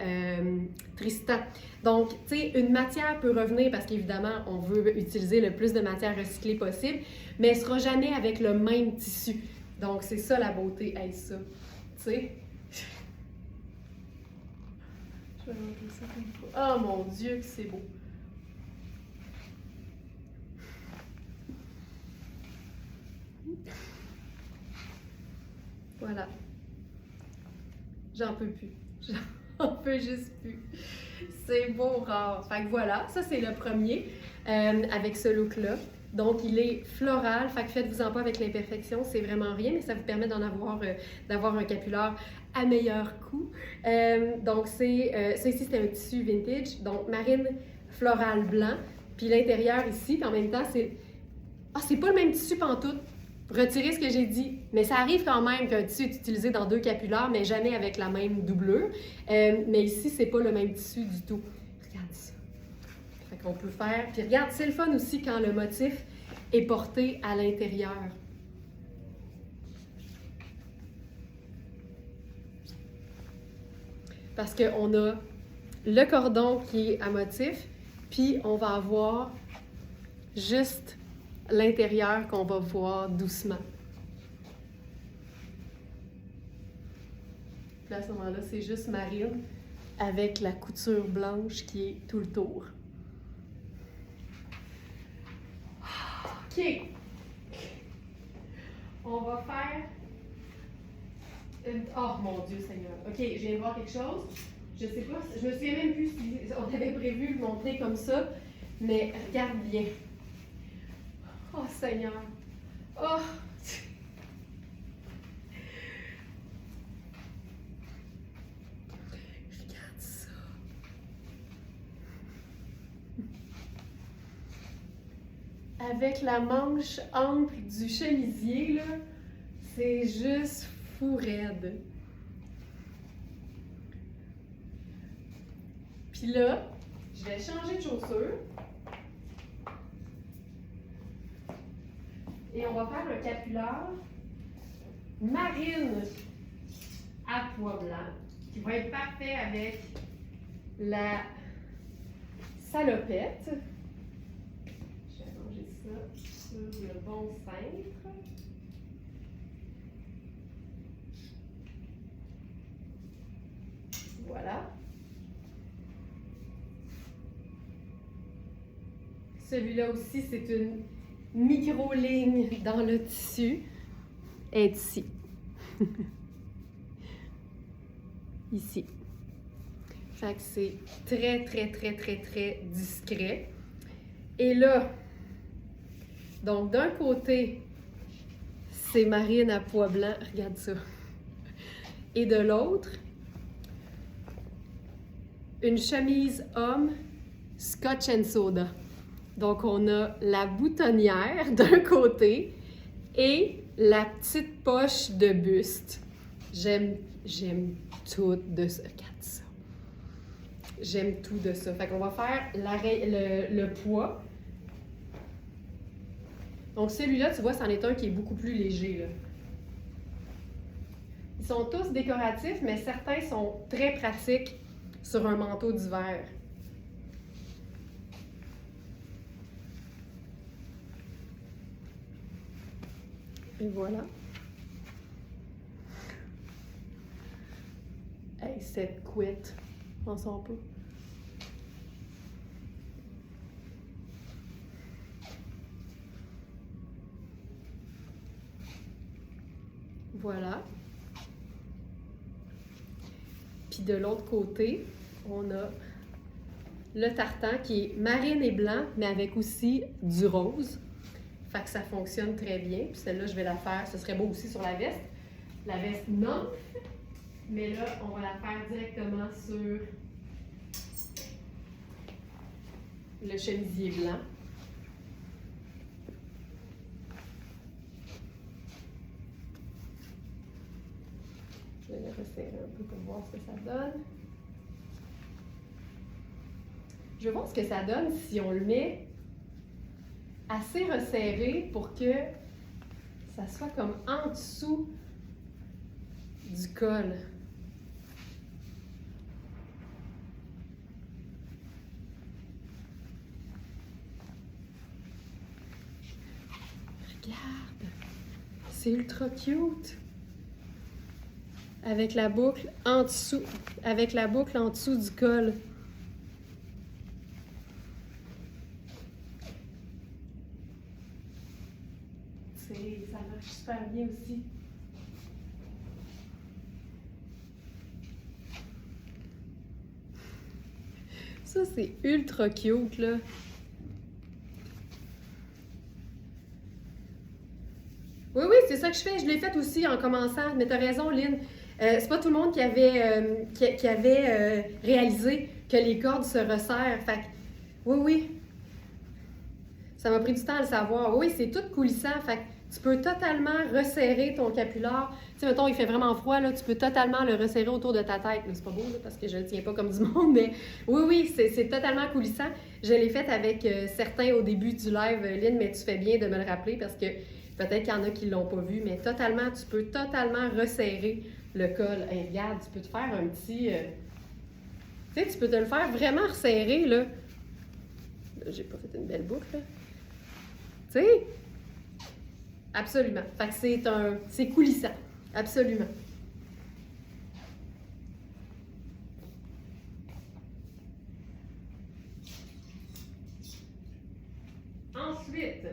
Tristan. Donc, tu sais, une matière peut revenir parce qu'évidemment, on veut utiliser le plus de matière recyclée possible, mais elle ne sera jamais avec le même tissu. Donc, c'est ça la beauté, hey, ça. Tu sais? Je vais montrer ça une fois. Oh mon Dieu, que c'est beau! Voilà. J'en peux plus. J'en peux juste plus. C'est beau, rare. Fait que voilà, ça c'est le premier avec ce look-là. Donc il est floral, fait que faites-vous-en pas avec l'imperfection, c'est vraiment rien, mais ça vous permet d'avoir un capular à meilleur coût. Donc ça ici c'est un tissu vintage, donc marine floral blanc, puis l'intérieur ici, puis en même temps c'est pas le même tissu pantoute. Retirez ce que j'ai dit, mais ça arrive quand même qu'un tissu est utilisé dans deux capulaires, mais jamais avec la même doublure. Mais ici, c'est pas le même tissu du tout. Regarde ça. Fait qu'on peut faire... Puis regarde, c'est le fun aussi quand le motif est porté à l'intérieur. Parce qu'on a le cordon qui est à motif, puis on va avoir juste l'intérieur qu'on va voir doucement. Puis à ce moment-là, c'est juste marine avec la couture blanche qui est tout le tour. OK. On va faire Oh mon Dieu Seigneur. OK, je viens de voir quelque chose. Je sais pas, je me souviens même plus si on avait prévu de le montrer comme ça, mais regarde bien. Oh Seigneur! Oh! Regarde ça! Avec la manche ample du chemisier, là, c'est juste fou raide. Puis là, je vais changer de chaussure. Et on va faire un capular marine à pois blanc qui va être parfait avec la salopette. Je vais ranger ça sur le bon cintre. Voilà. Celui-là aussi, c'est une micro-ligne dans le tissu. Est ici. Ici. Fait que c'est très, très, très, très, très discret. Et là, donc d'un côté, c'est marine à pois blanc. Regarde ça. Et de l'autre, une chemise homme Scotch and Soda. Donc, on a la boutonnière d'un côté et la petite poche de buste. J'aime tout de ça. Regarde ça. J'aime tout de ça. Fait qu'on va faire le poids. Donc, celui-là, tu vois, c'en est un qui est beaucoup plus léger, là. Ils sont tous décoratifs, mais certains sont très pratiques sur un manteau d'hiver. Et voilà. Hey, cette couette, on s'en peut. Voilà. Puis de l'autre côté, on a le tartan qui est marine et blanc, mais avec aussi du rose. Fait que ça fonctionne très bien. Puis celle-là, je vais la faire, ce serait beau aussi sur la veste. La veste, non. Mais là, on va la faire directement sur le chemisier blanc. Je vais le resserrer un peu pour voir ce que ça donne. Je vais voir ce que ça donne si on le met assez resserré pour que ça soit comme en dessous du col. Regarde, c'est ultra cute. Avec la boucle en dessous, du col. Ça marche super bien aussi. Ça, c'est ultra cute, là. Oui, c'est ça que je fais. Je l'ai fait aussi en commençant. Mais t'as raison, Lynn. C'est pas tout le monde qui avait, qui avait réalisé que les cordes se resserrent. Fait que, oui. Ça m'a pris du temps à le savoir. Oui, c'est tout coulissant. Fait que tu peux totalement resserrer ton capular. Tu sais, mettons, il fait vraiment froid, là, tu peux totalement le resserrer autour de ta tête. C'est pas beau, là, parce que je le tiens pas comme du monde, mais oui, c'est totalement coulissant. Je l'ai fait avec certains au début du live, Lynn, mais tu fais bien de me le rappeler parce que peut-être qu'il y en a qui l'ont pas vu, mais totalement, tu peux totalement resserrer le col. Hey, regarde, tu peux te faire un petit... tu sais, tu peux te le faire vraiment resserrer, là. J'ai pas fait une belle boucle, là. Tu sais? Absolument. Fait que c'est coulissant. Absolument. Ensuite,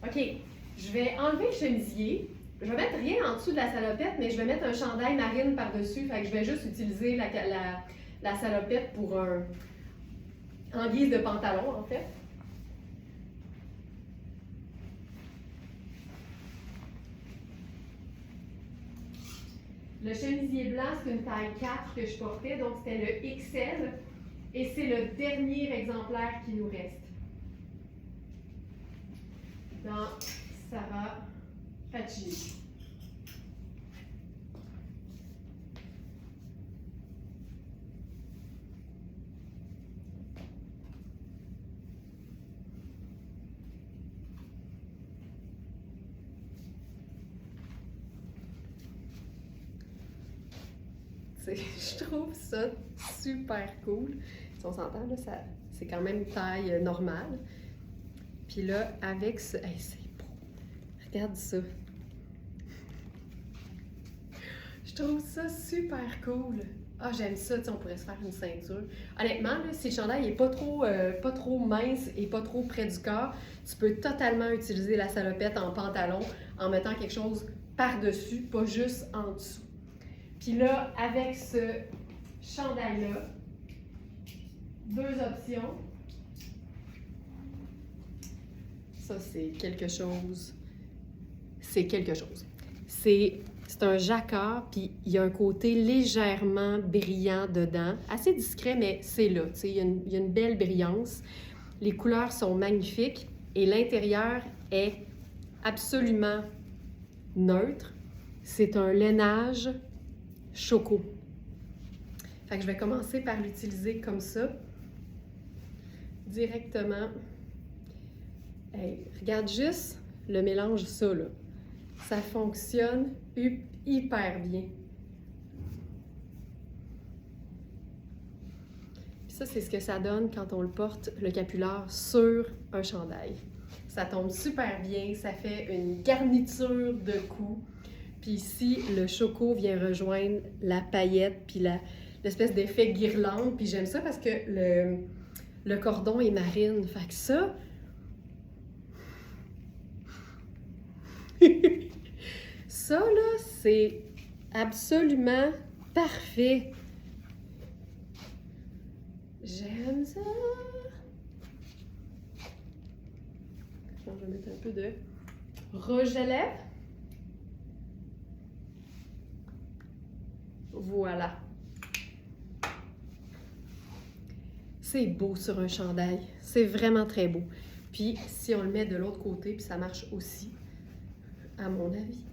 OK, je vais enlever le chemisier. Je vais mettre rien en dessous de la salopette, mais je vais mettre un chandail marine par-dessus. Fait que je vais juste utiliser la salopette pour en guise de pantalon, en fait. Le chemisier blanc, c'est une taille 4 que je portais, donc c'était le XL. Et c'est le dernier exemplaire qui nous reste. Dans Sarah Facini. Je trouve ça super cool. Si on s'entend, là, c'est quand même une taille normale. Puis là, avec ce... Hey, c'est beau! Regarde ça! Je trouve ça super cool! Ah, j'aime ça, on pourrait se faire une ceinture. Honnêtement, là, si le chandail n'est pas trop mince et pas trop près du corps, tu peux totalement utiliser la salopette en pantalon en mettant quelque chose par-dessus, pas juste en dessous. Puis là, avec ce chandail-là, deux options. Ça, c'est quelque chose. C'est quelque chose. C'est un jacquard, puis il y a un côté légèrement brillant dedans. Assez discret, mais c'est là. Il y a une belle brillance. Les couleurs sont magnifiques et l'intérieur est absolument neutre. c'est un lainage choco. Fait que je vais commencer par l'utiliser comme ça, directement. Hey, regarde juste le mélange, ça là. Ça fonctionne hyper bien. Puis ça, c'est ce que ça donne quand on le porte, le capular, sur un chandail. Ça tombe super bien, ça fait une garniture de cou. Puis ici, le choco vient rejoindre la paillette, puis l'espèce d'effet guirlande. Puis j'aime ça parce que le cordon est marine. Fait que ça... ça, là, c'est absolument parfait. J'aime ça. Je vais mettre un peu de rouge à lèvres. Voilà. C'est beau sur un chandail. C'est vraiment très beau. Puis, si on le met de l'autre côté, puis ça marche aussi, à mon avis.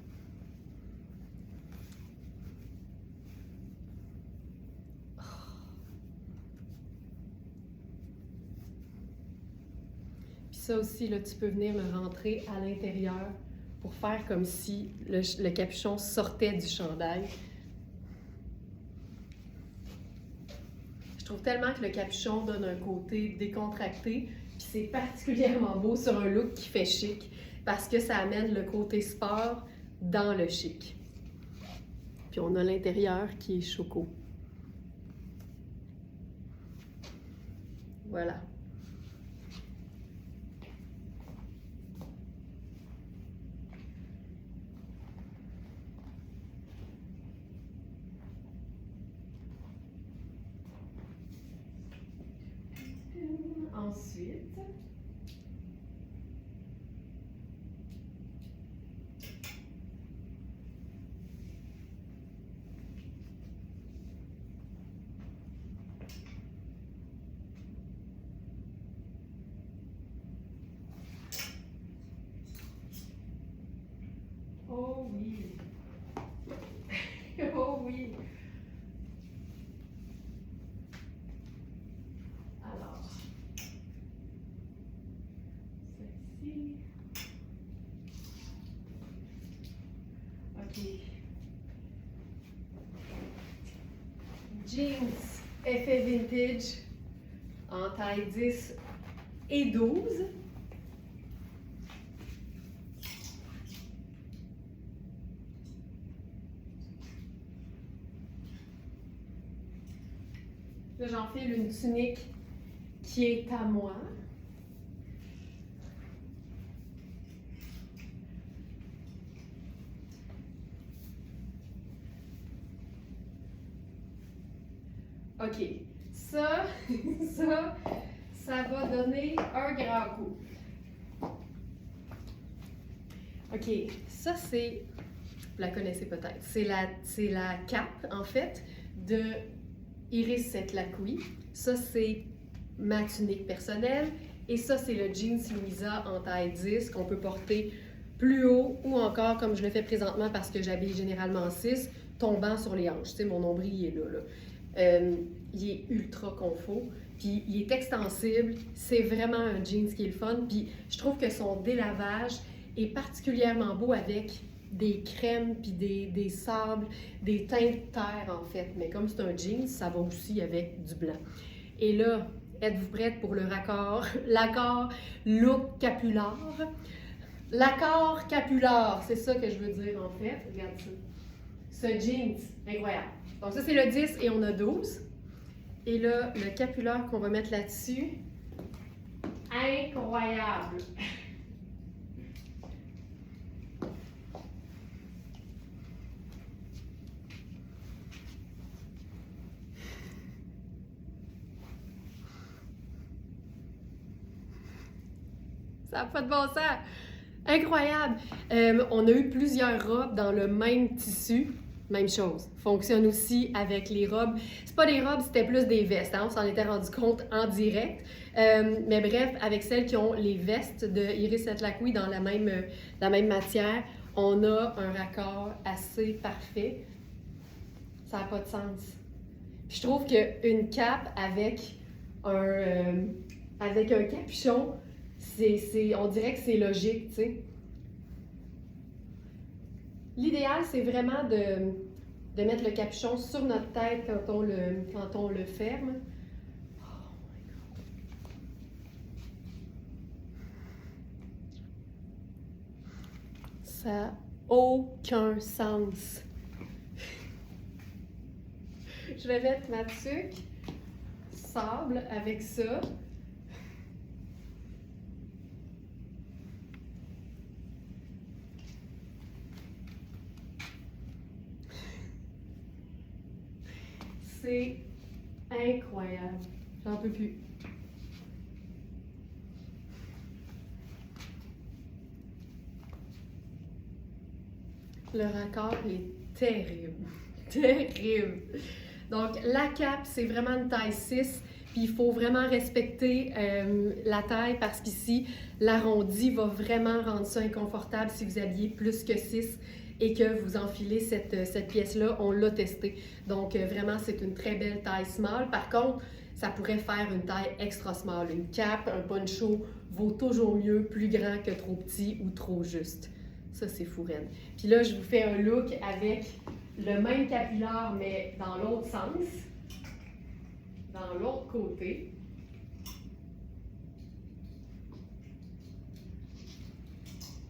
Puis ça aussi, là, tu peux venir le rentrer à l'intérieur pour faire comme si le capuchon sortait du chandail. Je trouve tellement que le capuchon donne un côté décontracté, puis c'est particulièrement beau sur un look qui fait chic, parce que ça amène le côté sport dans le chic. Puis on a l'intérieur qui est choco. Voilà. Ensuite, oh oui, oh oui. Alors, ceci. OK. Jeans effet vintage en taille 10 et 12. Là, j'enfile une tunique qui est à moi. OK. Ça, ça va donner un grand coup. OK. Ça, c'est... Vous la connaissez peut-être. C'est la cape, en fait, de Iris Set-Lacouille. Ça, c'est ma tunique personnelle. Et ça, c'est le jeans Louisa en taille 10 qu'on peut porter plus haut ou encore, comme je le fais présentement parce que j'habille généralement 6, tombant sur les hanches. Tu sais, mon nombril, il est là. Il est ultra confort, puis il est extensible. C'est vraiment un jeans qui est le fun. Puis je trouve que son délavage est particulièrement beau avec des crèmes, puis des sables, des teintes de terre en fait. Mais comme c'est un jeans, ça va aussi avec du blanc. Et là, êtes-vous prête pour le l'accord look capular? L'accord capular, c'est ça que je veux dire en fait. Regarde ça. Ce jeans, incroyable. Donc ça, c'est le 10 et on a 12. Et là, le capular qu'on va mettre là-dessus, incroyable! Ça n'a pas de bon sens! Incroyable! On a eu plusieurs robes dans le même tissu. Même chose. Fonctionne aussi avec les robes. C'est pas des robes, c'était plus des vestes. Hein? On s'en était rendu compte en direct. Mais bref, avec celles qui ont les vestes de Iris Set-Lacouille dans la même matière, on a un raccord assez parfait. Ça n'a pas de sens. Puis je trouve qu'une cape avec un capuchon, on dirait que c'est logique, tu sais. L'idéal, c'est vraiment de mettre le capuchon sur notre tête quand on le ferme. Oh my God. Ça n'a aucun sens. Je vais mettre ma tuque sable avec ça. C'est incroyable. J'en peux plus. Le raccord est terrible. Terrible. Donc, la cape, c'est vraiment une taille 6. Puis, il faut vraiment respecter la taille parce qu'ici, l'arrondi va vraiment rendre ça inconfortable si vous habillez plus que 6 et que vous enfilez cette pièce-là. On l'a testé. Donc, vraiment, c'est une très belle taille small. Par contre, ça pourrait faire une taille extra small. Une cape, un poncho vaut toujours mieux plus grand que trop petit ou trop juste. Ça, c'est fou raide. Puis là, je vous fais un look avec le même capillaire, mais dans l'autre sens, dans l'autre côté.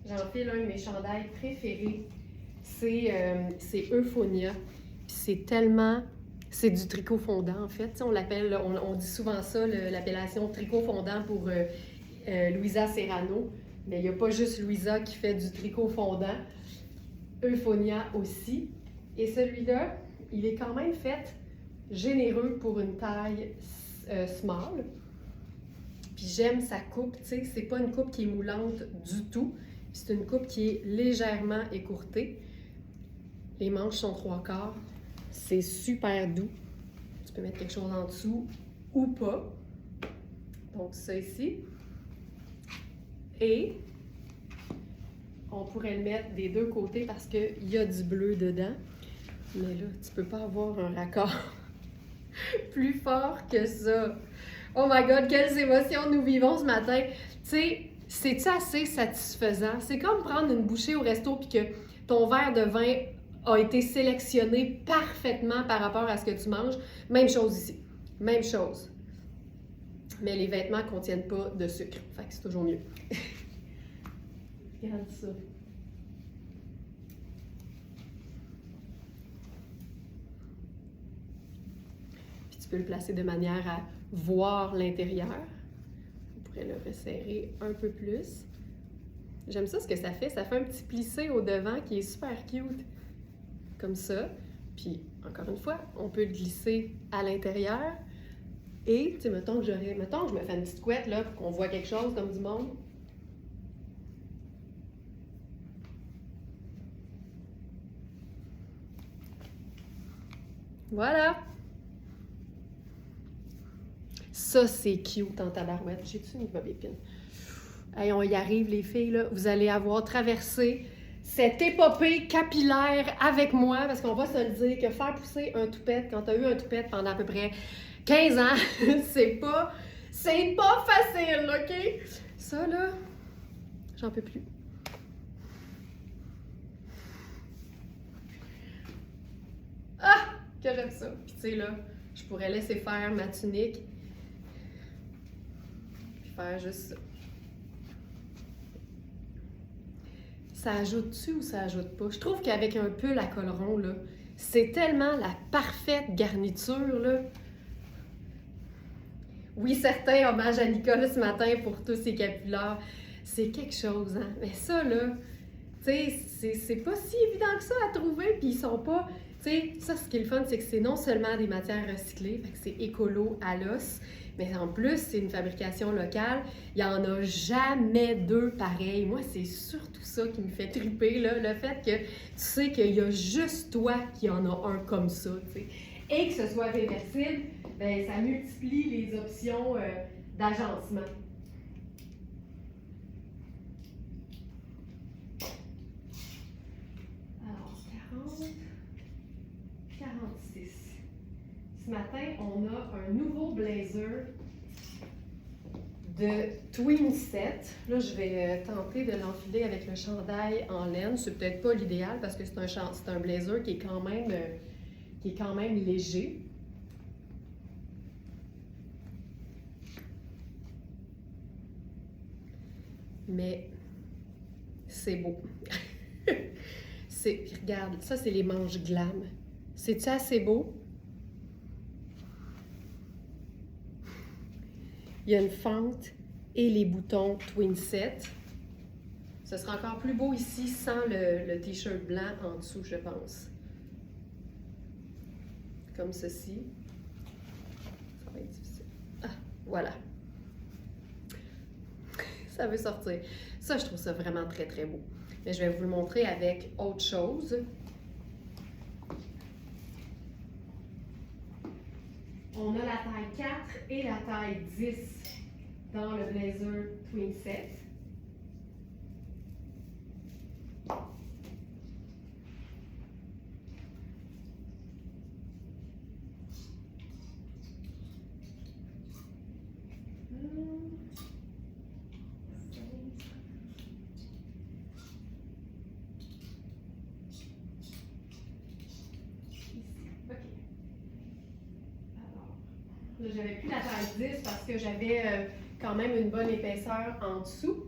J'enfile un de mes chandails préférés. C'est Euphonia. Puis c'est tellement... C'est du tricot fondant, en fait. T'sais, on l'appelle, on dit souvent ça, l'appellation tricot fondant pour Louisa Serrano. Mais il n'y a pas juste Louisa qui fait du tricot fondant. Euphonia aussi. Et celui-là, il est quand même fait généreux pour une taille small. Puis j'aime sa coupe, tu sais, c'est pas une coupe qui est moulante du tout. C'est une coupe qui est légèrement écourtée. Les manches sont 3/4. C'est super doux. Tu peux mettre quelque chose en dessous ou pas. Donc ça ici. Et on pourrait le mettre des deux côtés parce qu'il y a du bleu dedans. Mais là, tu peux pas avoir un raccord plus fort que ça. Oh my God, quelles émotions nous vivons ce matin. Tu sais, c'est-tu assez satisfaisant? C'est comme prendre une bouchée au resto puis que ton verre de vin a été sélectionné parfaitement par rapport à ce que tu manges. Même chose ici. Même chose. Mais les vêtements ne contiennent pas de sucre. Fait que c'est toujours mieux. Regarde ça. Puis tu peux le placer de manière à voir l'intérieur. On pourrait le resserrer un peu plus. J'aime ça ce que ça fait. Ça fait un petit plissé au devant qui est super cute. Comme ça. Puis, encore une fois, on peut le glisser à l'intérieur. Et, tu sais, mettons que je me fais une petite couette là pour qu'on voit quelque chose comme du monde. Voilà! Ça, c'est cute en tabarouette. J'ai-tu une bobépine? Hey, on y arrive, les filles, là. Vous allez avoir traversé cette épopée capillaire avec moi, parce qu'on va se le dire que faire pousser un toupette, quand tu as eu un toupette pendant à peu près 15 ans, c'est pas facile, OK? Ça, là, j'en peux plus. Ah! Que j'aime ça. Puis tu sais, là, je pourrais laisser faire ma tunique, puis faire juste ça. Ça ajoute-tu ou ça ajoute pas? Je trouve qu'avec un pull à col rond, là, c'est tellement la parfaite garniture, là. Oui, certains hommage à Nicole ce matin pour tous ses capillaires. C'est quelque chose, hein? Mais ça, là, tu sais, c'est pas si évident que ça à trouver, puis ils sont pas... Tu sais, ça, ce qui est le fun, c'est que c'est non seulement des matières recyclées, fait que c'est écolo à l'os, mais en plus, c'est une fabrication locale. Il n'y en a jamais deux pareils. Moi, c'est surtout ça qui me fait triper, là, le fait que tu sais qu'il y a juste toi qui en a un comme ça, tu sais. Et que ce soit réversible, bien, ça multiplie les options d'agencement. 36. Ce matin, on a un nouveau blazer de Twin Set. Là, je vais tenter de l'enfiler avec le chandail en laine. C'est peut-être pas l'idéal parce que c'est un blazer qui est quand même léger. Mais c'est beau. Regarde, ça c'est les manches glam. C'est-tu assez beau? Il y a une fente et les boutons Twin Set. Ce sera encore plus beau ici sans le t-shirt blanc en dessous, je pense. Comme ceci. Ça va être difficile. Ah, voilà. Ça veut sortir. Ça, je trouve ça vraiment très, très beau. Mais je vais vous le montrer avec autre chose. On a la taille 4 et la taille 10 dans le blazer Twin Set. J'avais plus la taille 10 parce que j'avais quand même une bonne épaisseur en dessous.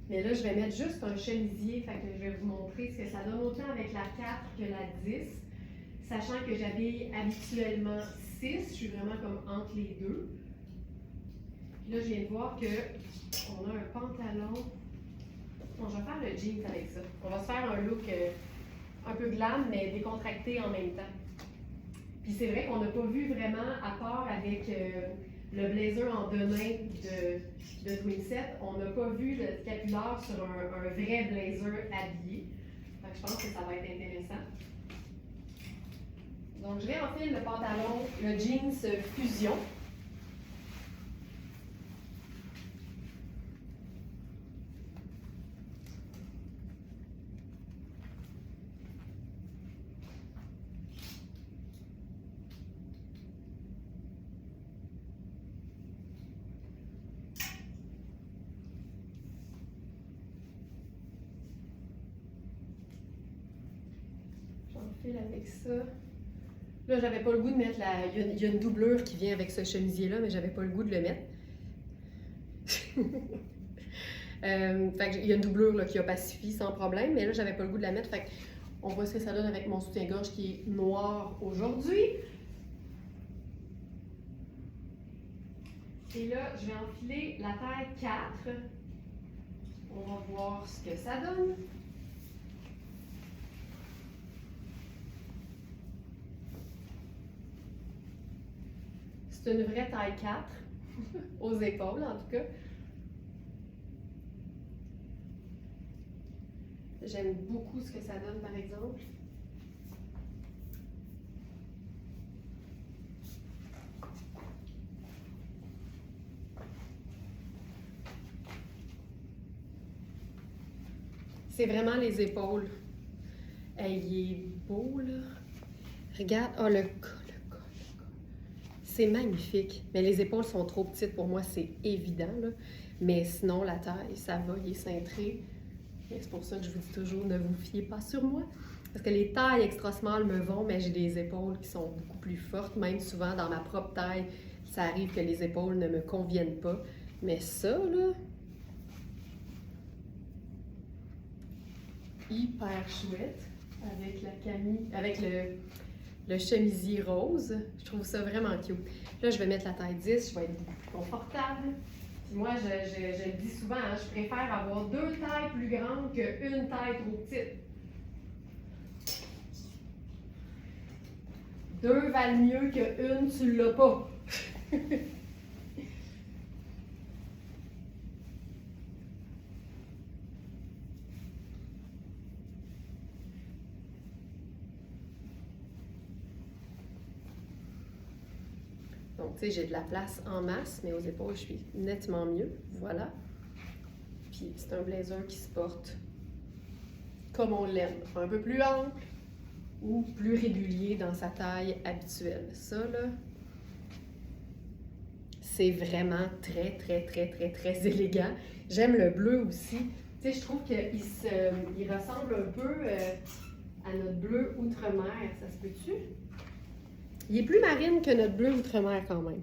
Mais là, je vais mettre juste un chemisier. Fait que je vais vous montrer ce que ça donne autant avec la 4 que la 10. Sachant que j'habille habituellement 6. Je suis vraiment comme entre les deux. Puis là, je viens de voir qu'on a un pantalon. Bon, je vais faire le jeans avec ça. On va se faire un look un peu glam, mais décontracté en même temps. Puis c'est vrai qu'on n'a pas vu vraiment, à part avec le blazer en denim de Twin Set, on n'a pas vu le scapulaire sur un vrai blazer habillé. Fait que je pense que ça va être intéressant. Donc je vais enfiler le pantalon, le jeans fusion. Avec ça. Là, j'avais pas le goût de mettre il y a une doublure qui vient avec ce chemisier-là, mais j'avais pas le goût de le mettre. Fait que il y a une doublure là, qui opacifie sans problème, mais là, j'avais pas le goût de la mettre. Fait on voit ce que ça donne avec mon soutien-gorge qui est noir aujourd'hui. Et là, je vais enfiler la taille 4. On va voir ce que ça donne. C'est une vraie taille 4, aux épaules en tout cas. J'aime beaucoup ce que ça donne par exemple. C'est vraiment les épaules. Hey, il est beau là. Regarde, oh le col. C'est magnifique, mais les épaules sont trop petites pour moi, c'est évident. Là. Mais sinon, la taille, ça va, il est cintré. C'est pour ça que je vous dis toujours, ne vous fiez pas sur moi. Parce que les tailles extra small me vont, mais j'ai des épaules qui sont beaucoup plus fortes. Même souvent, dans ma propre taille, ça arrive que les épaules ne me conviennent pas. Mais ça, là, hyper chouette, avec la camille, avec le chemisier rose. Je trouve ça vraiment cute. Là, je vais mettre la taille 10, je vais être beaucoup plus confortable. Puis moi, je le dis souvent, hein, je préfère avoir 2 tailles plus grandes qu'une taille trop petite. 2 valent mieux qu'une, tu l'as pas. Donc, tu sais, j'ai de la place en masse, mais aux épaules, je suis nettement mieux. Voilà. Puis, c'est un blazer qui se porte comme on l'aime. Un peu plus ample, ou plus régulier dans sa taille habituelle. Ça, là, c'est vraiment très, très, très, très, très élégant. J'aime le bleu aussi. Tu sais, je trouve qu'il ressemble un peu à notre bleu outre-mer. Ça se peut-tu? Il est plus marine que notre bleu outre-mer quand même.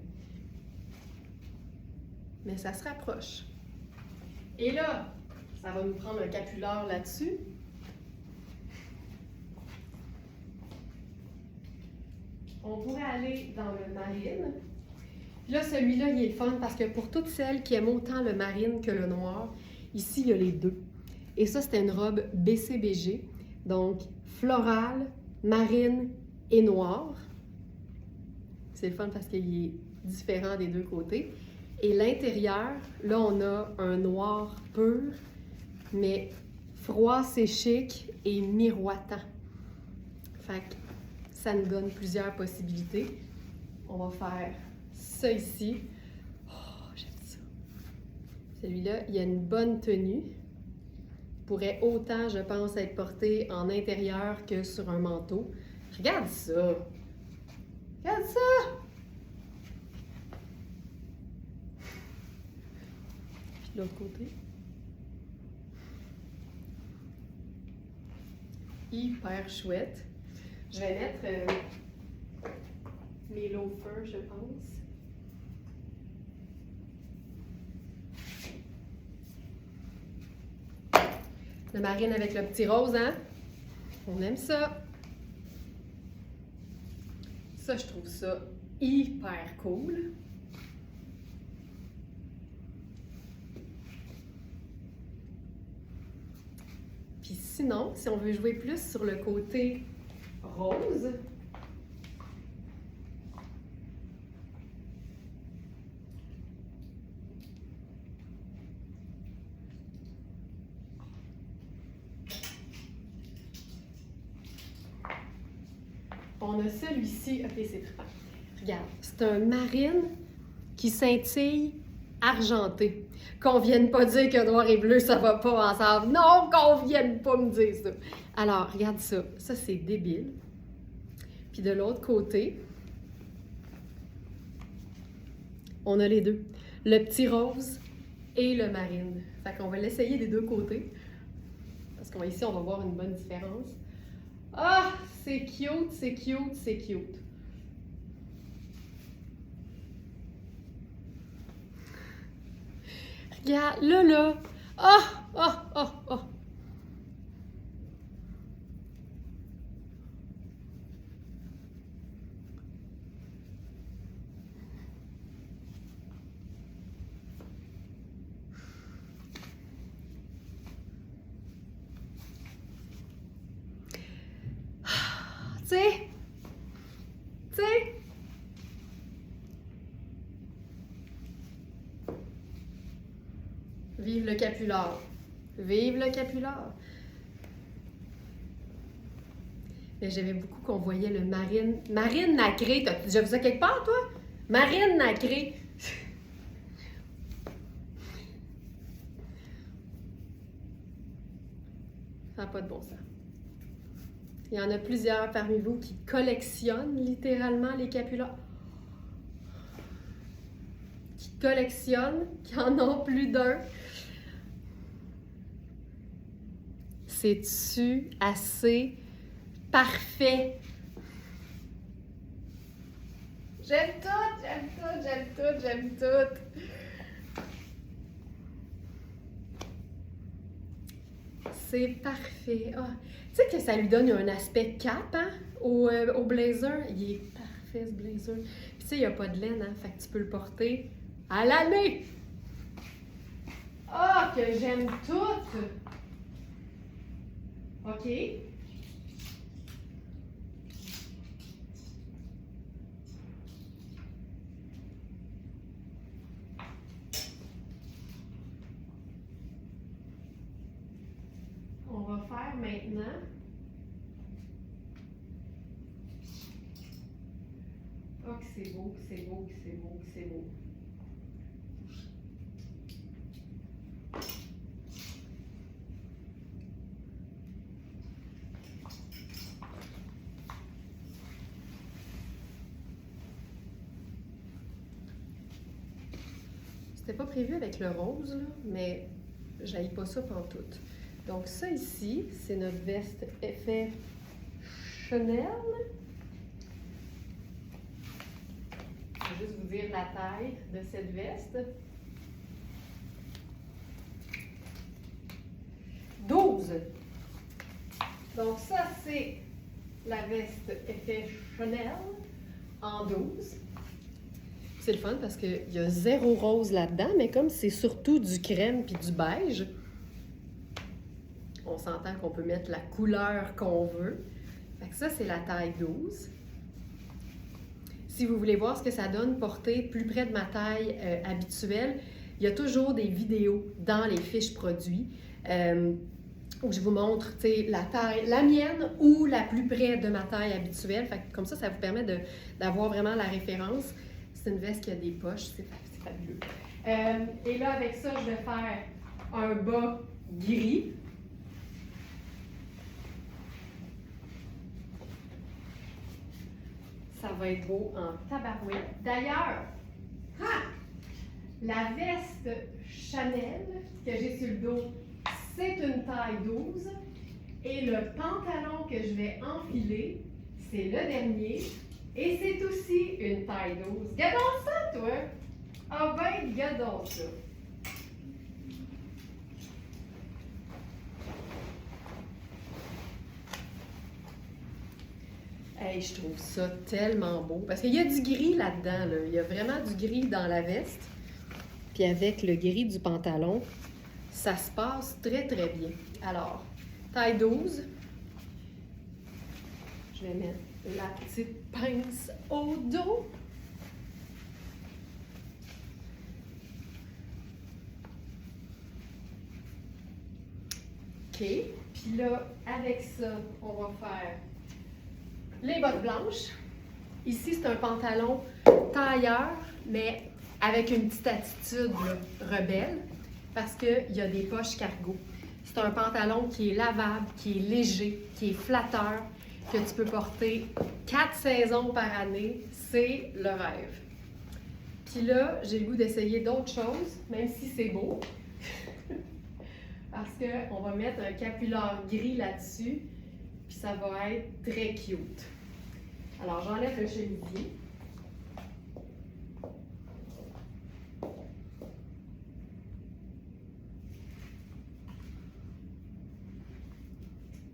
Mais ça se rapproche. Et là, ça va nous prendre un capular là-dessus. On pourrait aller dans le marine. Puis là, celui-là, il est fun parce que pour toutes celles qui aiment autant le marine que le noir, ici, il y a les deux. Et ça, c'était une robe BCBG, donc florale, marine et noire. C'est le fun parce qu'il est différent des deux côtés. Et l'intérieur, là, on a un noir pur, mais froid, c'est chic et miroitant. Fait que ça nous donne plusieurs possibilités. On va faire ça ici. Oh, j'aime ça. Celui-là, il a une bonne tenue. Pourrait autant, je pense, être porté en intérieur que sur un manteau. Regarde ça! Regarde ça! Puis de l'autre côté. Hyper chouette. Je vais mettre mes loafers, je pense. Le marine avec le petit rose, hein? On aime ça. Ça, je trouve ça hyper cool. Puis sinon, si on veut jouer plus sur le côté rose, on a celui-ci. Ok, c'est trippant. Regarde, c'est un marine qui scintille argenté. Qu'on vienne pas dire que noir et bleu, ça va pas ensemble. Non, qu'on vienne pas me dire ça. Alors, regarde ça. Ça, c'est débile. Puis de l'autre côté, on a les deux. Le petit rose et le marine. Fait qu'on va l'essayer des deux côtés. Parce qu'ici, on va voir une bonne différence. Ah, c'est cute, c'est cute, c'est cute. Regarde, là. Ah, ah, ah, ah. Tu sais. Vive le capular. Vive le capular. Mais j'aimais beaucoup qu'on voyait le marine. Marine nacrée. T'as déjà vu ça quelque part, toi? Marine nacrée. Ça n'a pas de bon sens. Il y en a plusieurs parmi vous qui collectionnent littéralement les capulars. Qui collectionnent, qui en ont plus d'un. C'est-tu assez parfait? J'aime tout, j'aime tout, j'aime tout, j'aime tout. C'est parfait. Ah, tu sais que ça lui donne un aspect cap, hein, au blazer. Il est parfait, ce blazer. Puis tu sais, il n'y a pas de laine, hein, fait que tu peux le porter à l'année. Ah, que j'aime tout! OK. On va faire maintenant oh que c'est beau, que c'est beau, que c'est beau, que c'est beau. pas prévu avec le rose, là, mais j'haïs pas ça pantoute. Donc ça ici, c'est notre veste effet Chanel. Je vais juste vous dire la taille de cette veste. 12. Donc ça, c'est la veste effet Chanel en 12. C'est le fun parce qu'il y a 0 rose là-dedans, mais comme c'est surtout du crème puis du beige, on s'entend qu'on peut mettre la couleur qu'on veut. Fait que ça, c'est la taille 12. Si vous voulez voir ce que ça donne porter plus près de ma taille habituelle, il y a toujours des vidéos dans les fiches produits où je vous montre la taille, la mienne ou la plus près de ma taille habituelle. Fait que comme ça vous permet d'avoir vraiment la référence. C'est une veste qui a des poches, c'est fabuleux. Et là, avec ça, je vais faire un bas gris. Ça va être beau en tabarouette. D'ailleurs, la veste Chanel que j'ai sur le dos, c'est une taille 12. Et le pantalon que je vais enfiler, c'est le dernier. Et c'est aussi une taille 12. Regardons ça, toi! Ah ben, regardons ça! Hey, je trouve ça tellement beau. Parce qu'il y a du gris là-dedans. Là. Il y a vraiment du gris dans la veste. Puis avec le gris du pantalon, ça se passe très, très bien. Alors, taille 12. Je vais mettre la petite pince au dos. OK. Puis là, avec ça, on va faire les bottes blanches. Ici, c'est un pantalon tailleur, mais avec une petite attitude rebelle, parce qu'il y a des poches cargo. C'est un pantalon qui est lavable, qui est léger, qui est flatteur, que tu peux porter 4 saisons par année. C'est le rêve. Puis là, j'ai le goût d'essayer d'autres choses, même si c'est beau. Parce qu'on va mettre un capullard gris là-dessus, puis ça va être très cute. Alors, j'enlève le chemisier.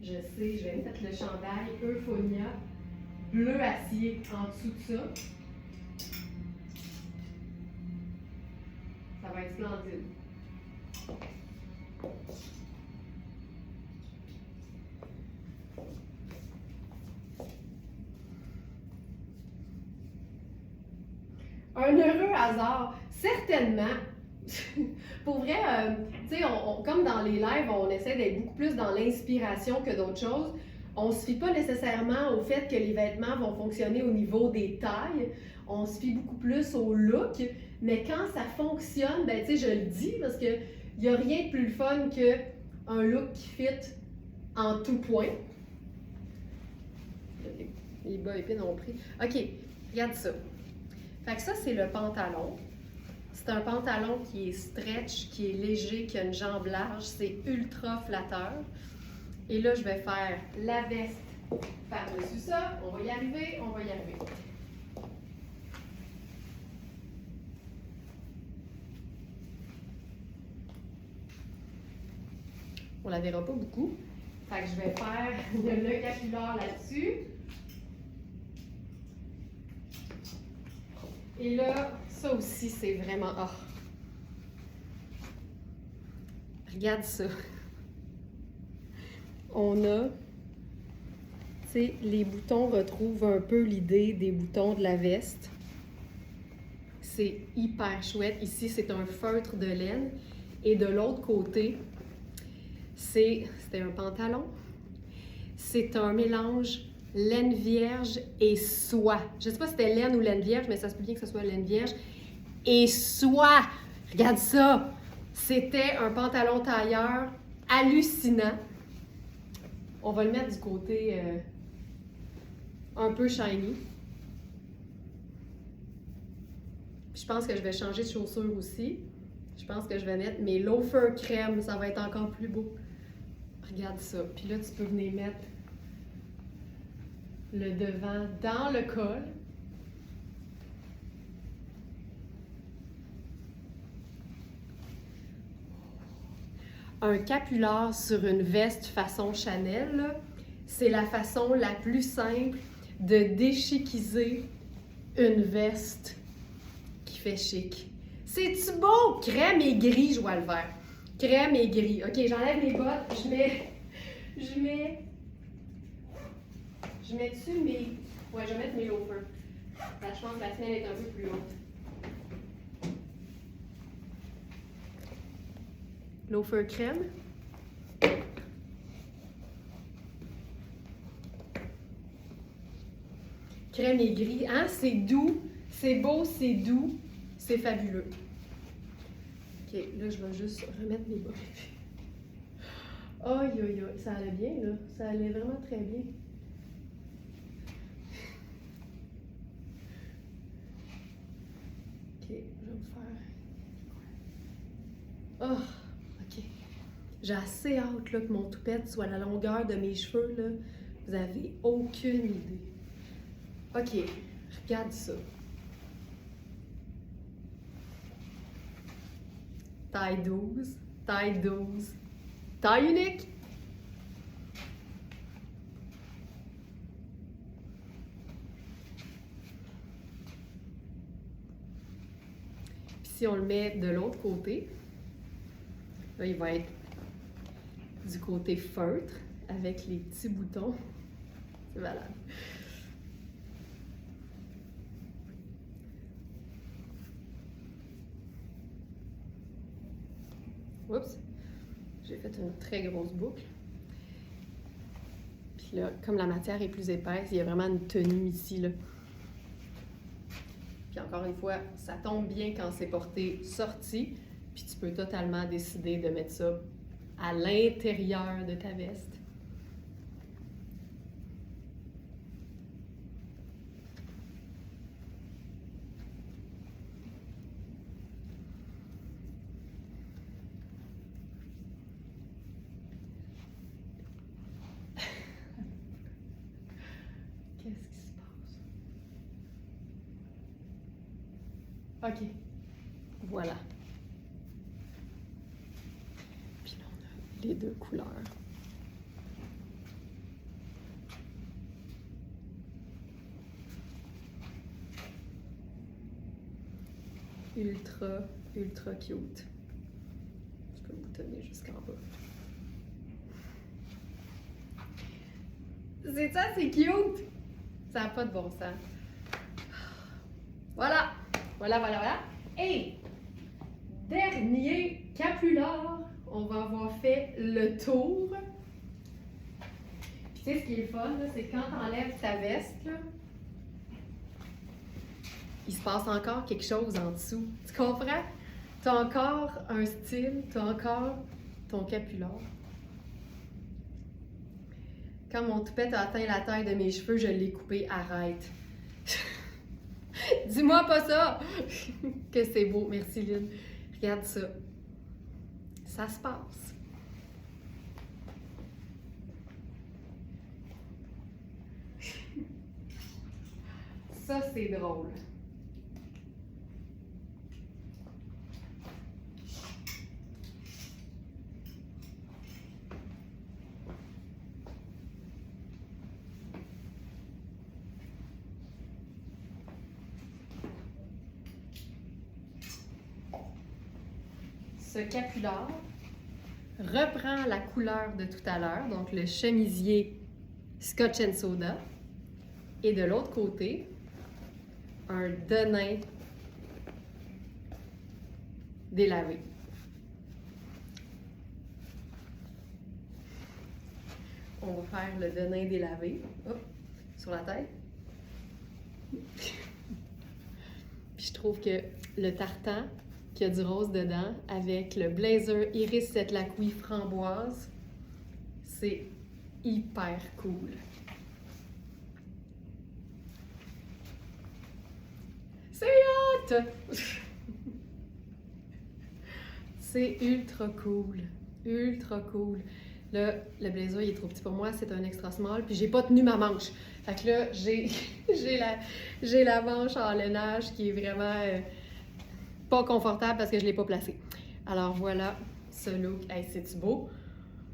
Je sais, je vais mettre le chandail Euphonia bleu acier en dessous de ça. Ça va être splendide. Un heureux hasard, certainement. Pour vrai, tu sais, comme dans les lives, on essaie d'être beaucoup plus dans l'inspiration que d'autres choses. On ne se fie pas nécessairement au fait que les vêtements vont fonctionner au niveau des tailles. On se fie beaucoup plus au look. Mais quand ça fonctionne, ben tu sais, je le dis parce qu'il n'y a rien de plus le fun qu'un look qui fit en tout point. Les bas épines ont pris. OK, regarde ça. Fait que ça, c'est le pantalon. C'est un pantalon qui est stretch, qui est léger, qui a une jambe large. C'est ultra flatteur. Et là, je vais faire la veste par-dessus ça. On va y arriver, on va y arriver. On la verra pas beaucoup. Fait que je vais faire le capullard là-dessus. Et là, ça aussi, c'est vraiment... Oh. Regarde ça. On a... Tu sais, les boutons retrouvent un peu l'idée des boutons de la veste. C'est hyper chouette. Ici, c'est un feutre de laine. Et de l'autre côté, c'était un pantalon. C'est un mélange laine vierge et soie. Je ne sais pas si c'était laine ou laine vierge, mais ça se peut bien que ce soit laine vierge. Et soie! Regarde ça! C'était un pantalon tailleur hallucinant. On va le mettre du côté un peu shiny. Puis je pense que je vais changer de chaussure aussi. Je pense que je vais mettre mes loafers crème, ça va être encore plus beau. Regarde ça. Puis là, tu peux venir mettre le devant dans le col. Un capular sur une veste façon Chanel, c'est la façon la plus simple de déchiquiser une veste qui fait chic. C'est-tu beau? Crème et gris, je vois le vert. Crème et gris. OK, j'enlève mes bottes, je mets dessus mes... Ouais, je vais mettre mes loafers. Je pense que la semelle est un peu plus haute. Loafer crème. Crème et gris. Hein? C'est doux, c'est beau, c'est doux, c'est fabuleux. OK, là, je vais juste remettre mes bottes. Aïe, aïe, aïe. Ça allait bien, là. Ça allait vraiment très bien. OK, je vais me faire... Oh, OK. J'ai assez hâte là, que mon toupette soit à la longueur de mes cheveux, là. Vous avez aucune idée. OK, regarde ça. Taille 12, taille 12, taille unique. Puis si on le met de l'autre côté, là, il va être du côté feutre avec les petits boutons. C'est malade. Oups, j'ai fait une très grosse boucle. Puis là, comme la matière est plus épaisse, il y a vraiment une tenue ici, là. Puis encore une fois, ça tombe bien quand c'est porté sorti, puis tu peux totalement décider de mettre ça à l'intérieur de ta veste. Qu'est-ce qui se passe? OK. Voilà. Puis là, on a les deux couleurs. Ultra, ultra cute. Je peux boutonner jusqu'en bas. C'est ça, c'est cute! Ça n'a pas de bon sens. Voilà! Voilà, voilà, voilà. Et dernier capular, on va avoir fait le tour. Puis tu sais ce qui est le fun, c'est quand tu enlèves ta veste, là, il se passe encore quelque chose en dessous. Tu comprends? Tu as encore un style, tu as encore ton capular. Quand mon toupette a atteint la taille de mes cheveux, je l'ai coupé. Arrête. Dis-moi pas ça! Que c'est beau. Merci, Lynn. Regarde ça. Ça se passe. Ça, c'est drôle. Ce capular reprend la couleur de tout à l'heure, donc le chemisier Scotch and Soda. Et de l'autre côté, un denain délavé. On va faire le denain délavé. Hop, sur la tête. Puis je trouve que le tartan qui a du rose dedans avec le blazer iris cette lacouille framboise, c'est hyper cool. C'est hot! C'est ultra cool. Ultra cool. Là, le blazer, il est trop petit pour moi, c'est un extra small, puis j'ai pas tenu ma manche. Fait que là, j'ai la manche en lainage qui est vraiment pas confortable parce que je l'ai pas placée. Alors voilà, ce look. Hey, c'est-tu beau?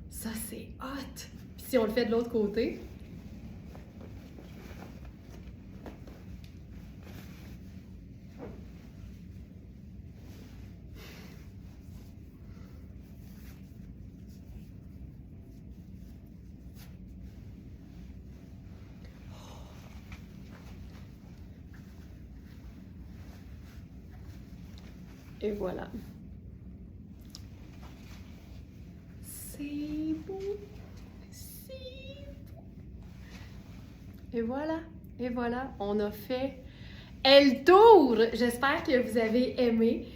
Ça, c'est hot! Puis si on le fait de l'autre côté, et voilà. C'est beau! C'est beau! Et voilà! Et voilà, on a fait le tour! J'espère que vous avez aimé.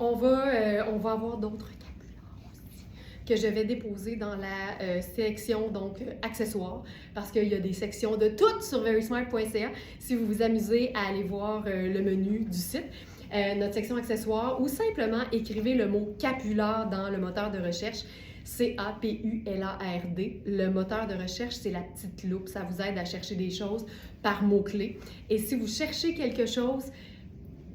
On va avoir d'autres capulars aussi que je vais déposer dans la section donc accessoires parce qu'il y a des sections de toutes sur verysmart.ca si vous vous amusez à aller voir le menu du site. Notre section accessoires ou simplement écrivez le mot capular dans le moteur de recherche. C-A-P-U-L-A-R-D. Le moteur de recherche, c'est la petite loupe. Ça vous aide à chercher des choses par mots-clés. Et si vous cherchez quelque chose,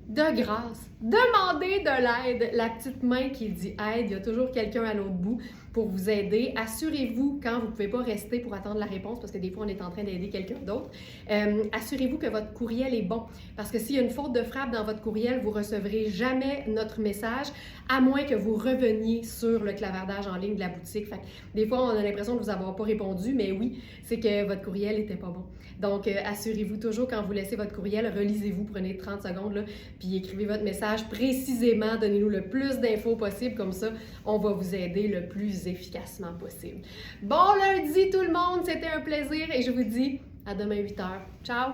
de grâce, demandez de l'aide. La petite main qui dit aide, il y a toujours quelqu'un à l'autre bout pour vous aider. Assurez-vous, quand vous ne pouvez pas rester pour attendre la réponse, parce que des fois, on est en train d'aider quelqu'un d'autre, assurez-vous que votre courriel est bon. Parce que s'il y a une faute de frappe dans votre courriel, vous ne recevrez jamais notre message, à moins que vous reveniez sur le clavardage en ligne de la boutique. Fait que des fois, on a l'impression de vous avoir pas répondu, mais oui, c'est que votre courriel n'était pas bon. Donc, assurez-vous toujours quand vous laissez votre courriel, relisez-vous, prenez 30 secondes, là, puis écrivez votre message précisément, donnez-nous le plus d'infos possible, comme ça, on va vous aider le plus efficacement possible. Bon lundi tout le monde, c'était un plaisir et je vous dis à demain 8h. Ciao!